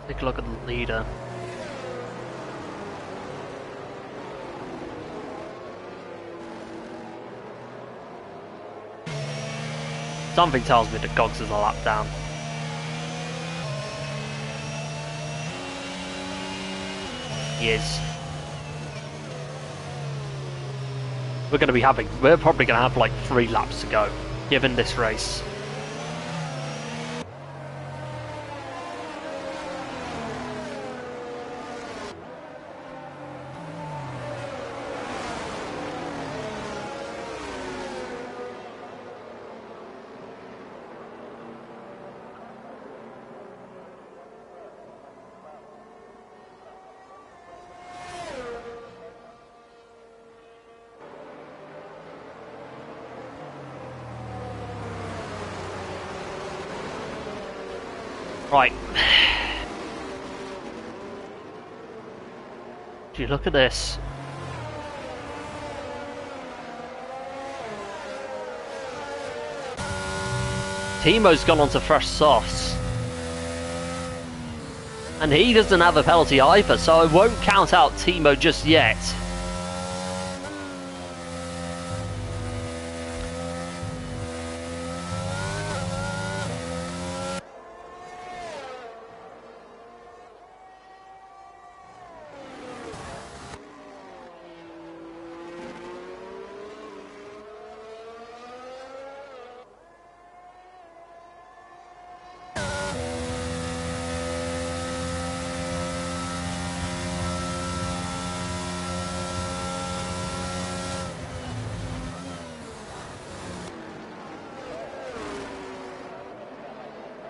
Take a look at the leader. Something tells me that Gogs is a lap down. He is. We're probably going to have like 3 laps to go, given this race. Right. Do you look at this? Timo's gone on to fresh softs. And he doesn't have a penalty either, so I won't count out Timo just yet.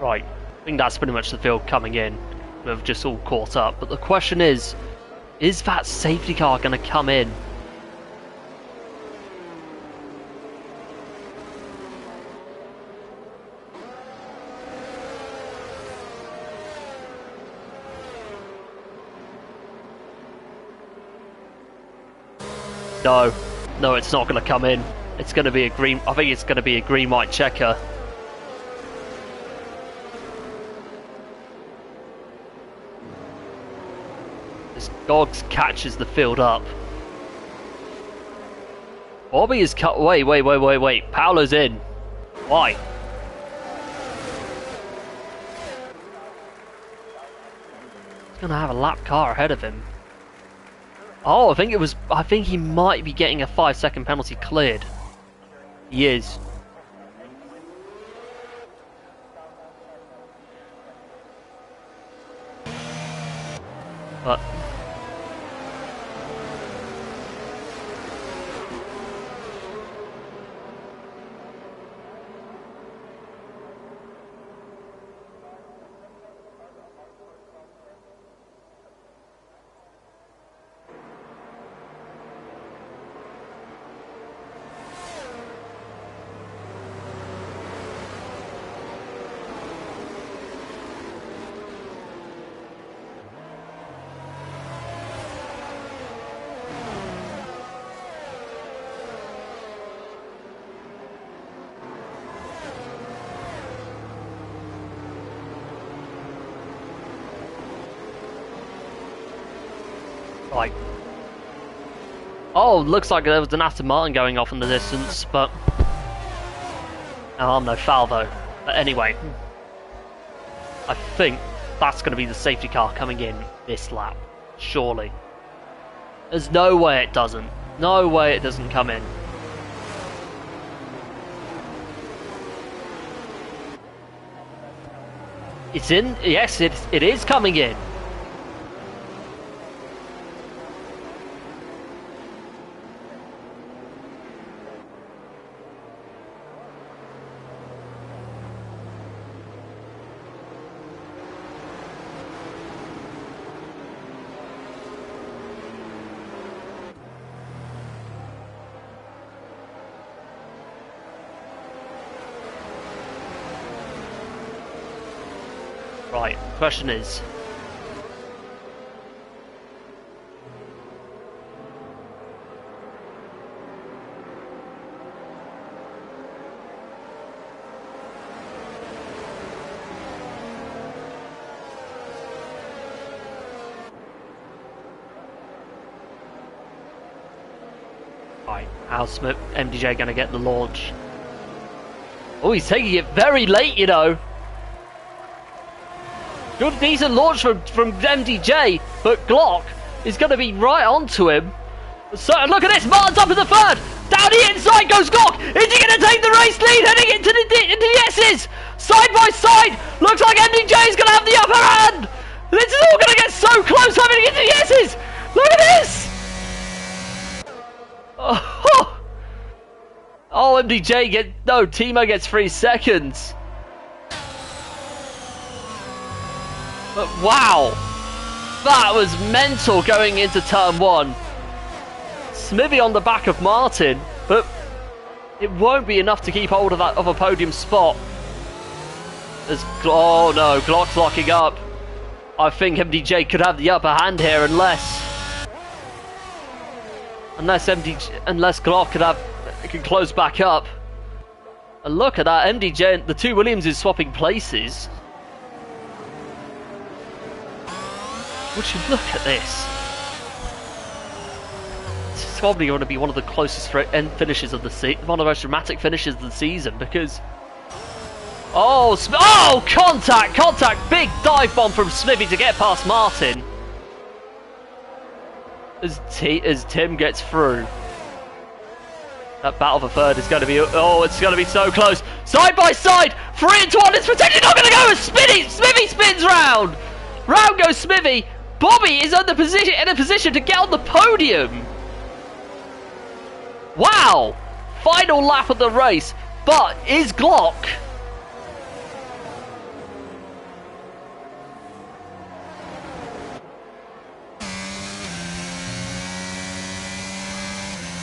Right, I think that's pretty much the field coming in. We've just all caught up. But the question is that safety car going to come in? No, it's not going to come in. It's going to be a green. I think it's going to be a green-white checker. Gogs catches the field up. Bobby is cut. Wait. Paolo's in. Why? He's gonna have a lap car ahead of him. Oh, I think he might be getting a 5-second penalty cleared. He is. But like, oh, looks like there was an Aston Martin going off in the distance, but no foul though. But anyway, I think that's going to be the safety car coming in this lap, surely. There's no way it doesn't. No way it doesn't come in. It's in. Yes, it is coming in. Right, question is, right, how's MDJ going to get the launch? Oh, he's taking it very late, you know. Good decent launch from MDJ, but Glock is going to be right onto him. So look at this, Martin's up in the third. Down the inside goes Glock. Is he going to take the race lead heading into the S's? Side by side. Looks like MDJ is going to have the upper hand. This is all going to get so close heading into the S's. Look at this. Oh, MDJ Timo gets 3 seconds. But wow, that was mental going into turn 1. Smithy on the back of Martin, but it won't be enough to keep hold of a podium spot. Oh no, Glock's locking up. I think MDJ could have the upper hand here unless Glock can close back up. And look at that, MDJ and the two Williams is swapping places. Would you look at this? It's probably going to be one of the closest end finishes of the season, one of the most dramatic finishes of the season, because contact! Big dive bomb from Smithy to get past Martin as Tim gets through. That battle for third is going to be, it's going to be so close. Side by side, 3 into 1, it's potentially not going to go as Smithy spins round. Round goes Smithy. Bobby is in a position to get on the podium. Wow, final lap of the race, but is Glock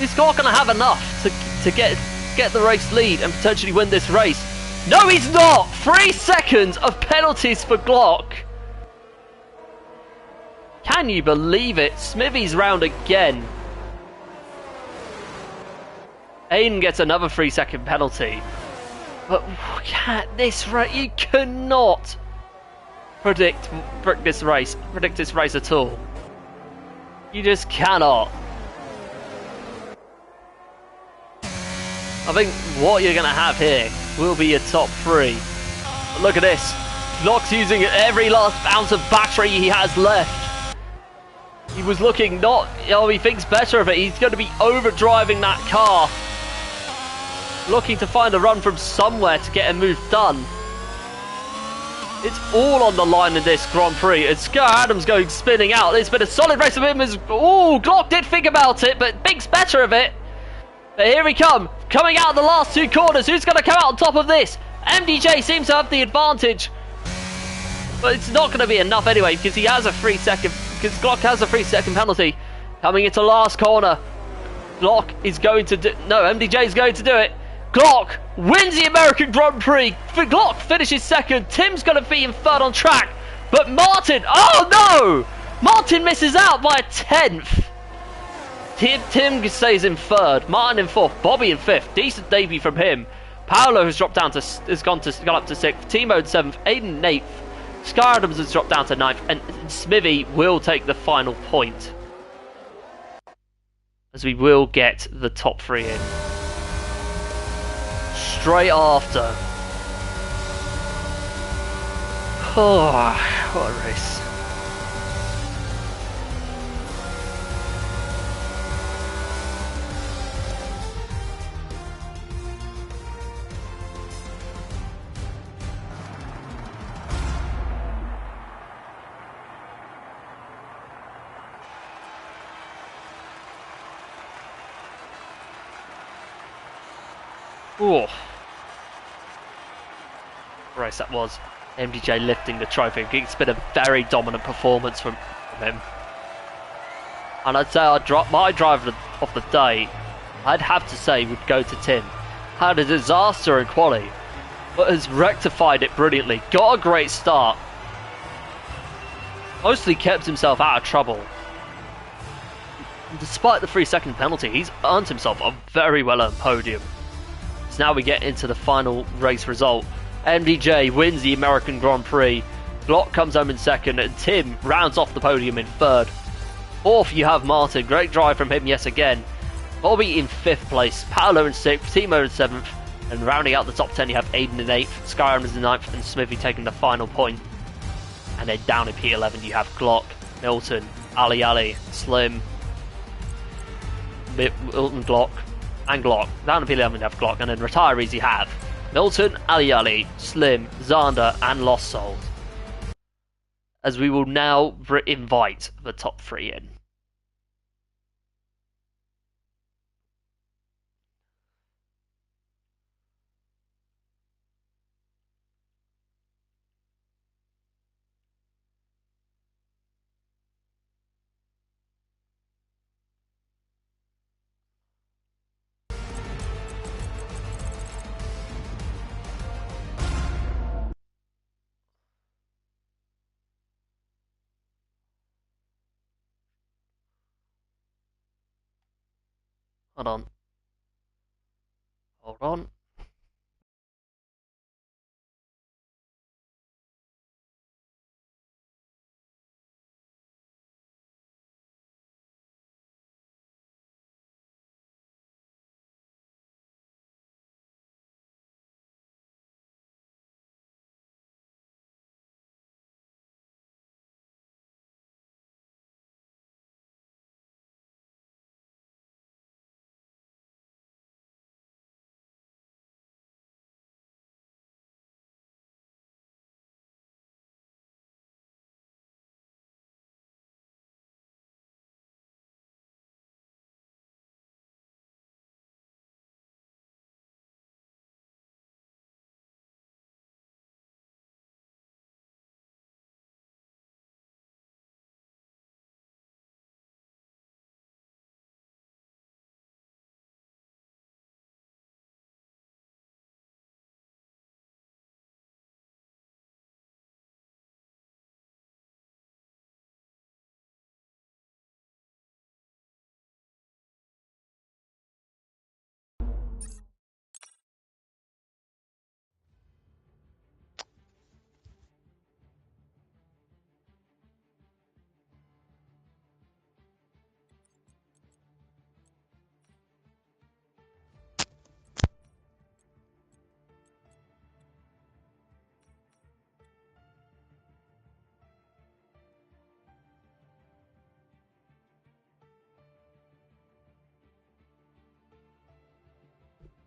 Is Glock going to have enough to get the race lead and potentially win this race? No, he's not! 3 seconds of penalties for Glock. Can you believe it? Smithy's round again. Aiden gets another 3-second penalty. But this race, you cannot predict this race at all. You just cannot. I think what you're going to have here will be a top 3. But look at this. Glock's using every last ounce of battery he has left. He was looking he thinks better of it. He's going to be overdriving that car. Looking to find a run from somewhere to get a move done. It's all on the line in this Grand Prix. And Scar Adams going spinning out. It's been a solid race of him. Glock did think about it, but thinks better of it. But here we come. Coming out of the last 2 corners. Who's going to come out on top of this? MDJ seems to have the advantage. But it's not going to be enough anyway, because he has a 3-second... Because Glock has a 3-second penalty. Coming into last corner. Glock is going to do... No, MDJ is going to do it. Glock wins the American Grand Prix. Glock finishes 2nd. Tim's going to be in 3rd on track. But Martin... Oh, no! Martin misses out by a 10th. Tim stays in 3rd. Martin in 4th. Bobby in 5th. Decent debut from him. Paolo has dropped down has gone up to 6th. Timo in 7th. Aiden in 8th. Scar Adams has dropped down to 9th. And Smithy will take the final point, as we will get the top 3 in. Straight after. Oh, what a race. Ooh. Race that was. MDJ lifting the trophy. It's been a very dominant performance from him. And I'd say my driver of the day, I'd have to say, would go to Tim. Had a disaster in quali, but has rectified it brilliantly. Got a great start. Mostly kept himself out of trouble. And despite the 3-second penalty, he's earned himself a very well-earned podium. So now we get into the final race result. MDJ wins the American Grand Prix. Glock comes home in 2nd, and Tim rounds off the podium in 3rd. 4th, you have Martin. Great drive from him yet again. Bobby in 5th place. Paolo in 6th. Timo in 7th. And rounding out the top 10, you have Aiden in 8th. Skyrim is in 9th, and Smithy taking the final point. And then down in P11, you have Glock, Milton, Ali, Slim, Milton, Glock, and Glock. Down in P11, you have Glock. And then retirees, you have Milton, Ali, Slim, Xander, and Lost Souls. As we will now invite the top 3 in. Hold on. Hold on.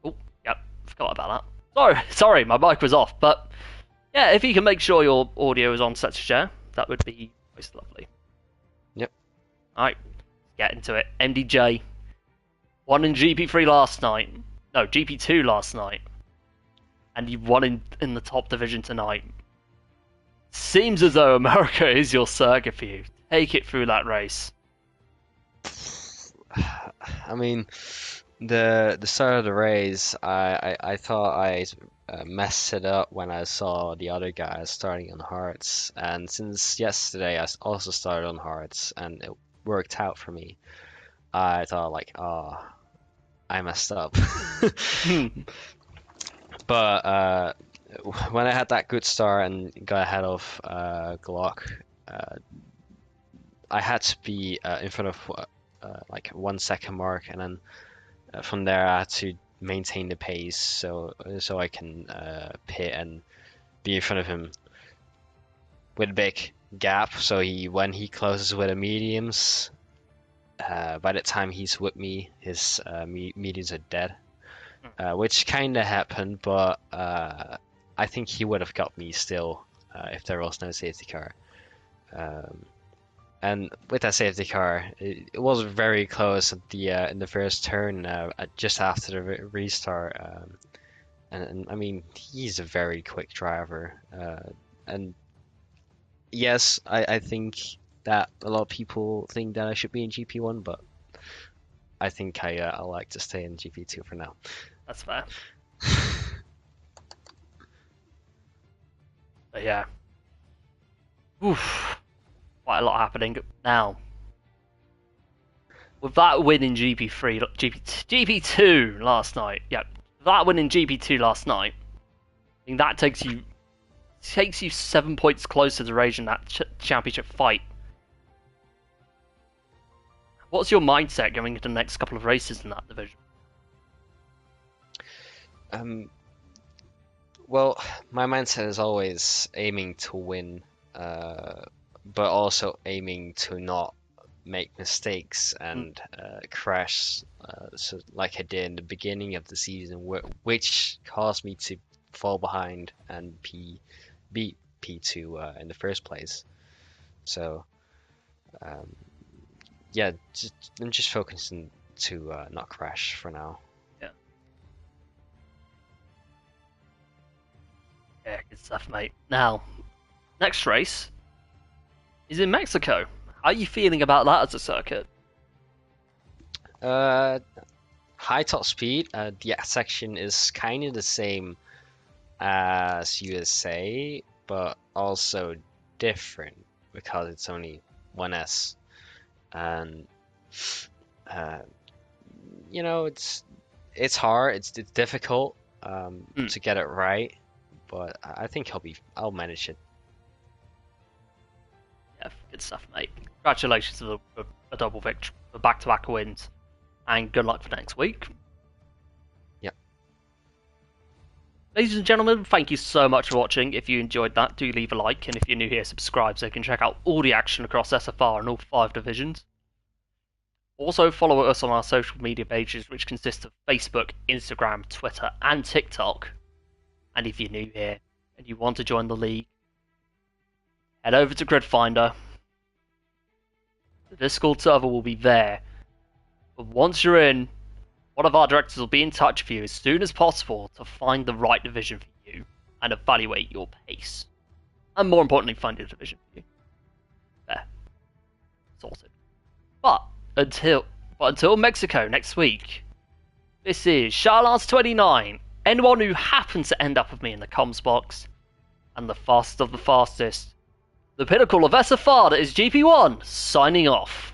Oh, yep. Forgot about that. Sorry, my mic was off. But yeah, if you can make sure your audio is on set to share, that would be most lovely. Yep. Alright, get into it. MDJ won in GP3 last night. No, GP2 last night. And you won in the top division tonight. Seems as though America is your circuit for you. Take it through that race. I mean, the start of the race, I thought I messed it up when I saw the other guys starting on hards, and since yesterday also started on hards, and it worked out for me. I thought like, oh, I messed up. But when I had that good start and got ahead of Glock, I had to be in front of like 1 second mark, and then from there I had to maintain the pace so I can pit and be in front of him with a big gap. So when he closes with the mediums, by the time he's with me, his mediums are dead, which kind of happened, but I think he would have got me still if there was no safety car. And with that safety car, it was very close at the in the first turn, just after the restart. And I mean, he's a very quick driver. And yes, I think that a lot of people think that I should be in GP1, but I think I like to stay in GP2 for now. That's fair. But yeah. Oof. Quite a lot happening now. With that win in GP3, GP2 last night. Yeah, that win in GP2 last night. I think that takes you 7 points closer to raging that championship fight. What's your mindset going into the next couple of races in that division? Well, my mindset is always aiming to win, but also aiming to not make mistakes and crash, so like I did in the beginning of the season, which caused me to fall behind and beat P2 in the first place. So, yeah, I'm just focusing to not crash for now. Yeah, good stuff, mate. Now, next race is in Mexico. How are you feeling about that as a circuit? High top speed. The section is kind of the same as USA, but also different because it's only 1S. And you know, it's hard. It's difficult to get it right, but I think I'll manage it. Yeah, good stuff, mate. Congratulations on a double victory, a back-to-back wins, and good luck for next week. Yep. Ladies and gentlemen, thank you so much for watching. If you enjoyed that, do leave a like, and if you're new here, subscribe so you can check out all the action across SFR and all 5 divisions. Also, follow us on our social media pages, which consist of Facebook, Instagram, Twitter, and TikTok. And if you're new here and you want to join the league, head over to Grid Finder. The Discord server will be there. But once you're in, one of our directors will be in touch with you as soon as possible to find the right division for you and evaluate your pace. And more importantly, find a division for you. There. Sorted. But until Mexico next week, this is Charlance29. Anyone who happens to end up with me in the comms box, and the fastest of the fastest, the pinnacle of SFR that is GP1, signing off.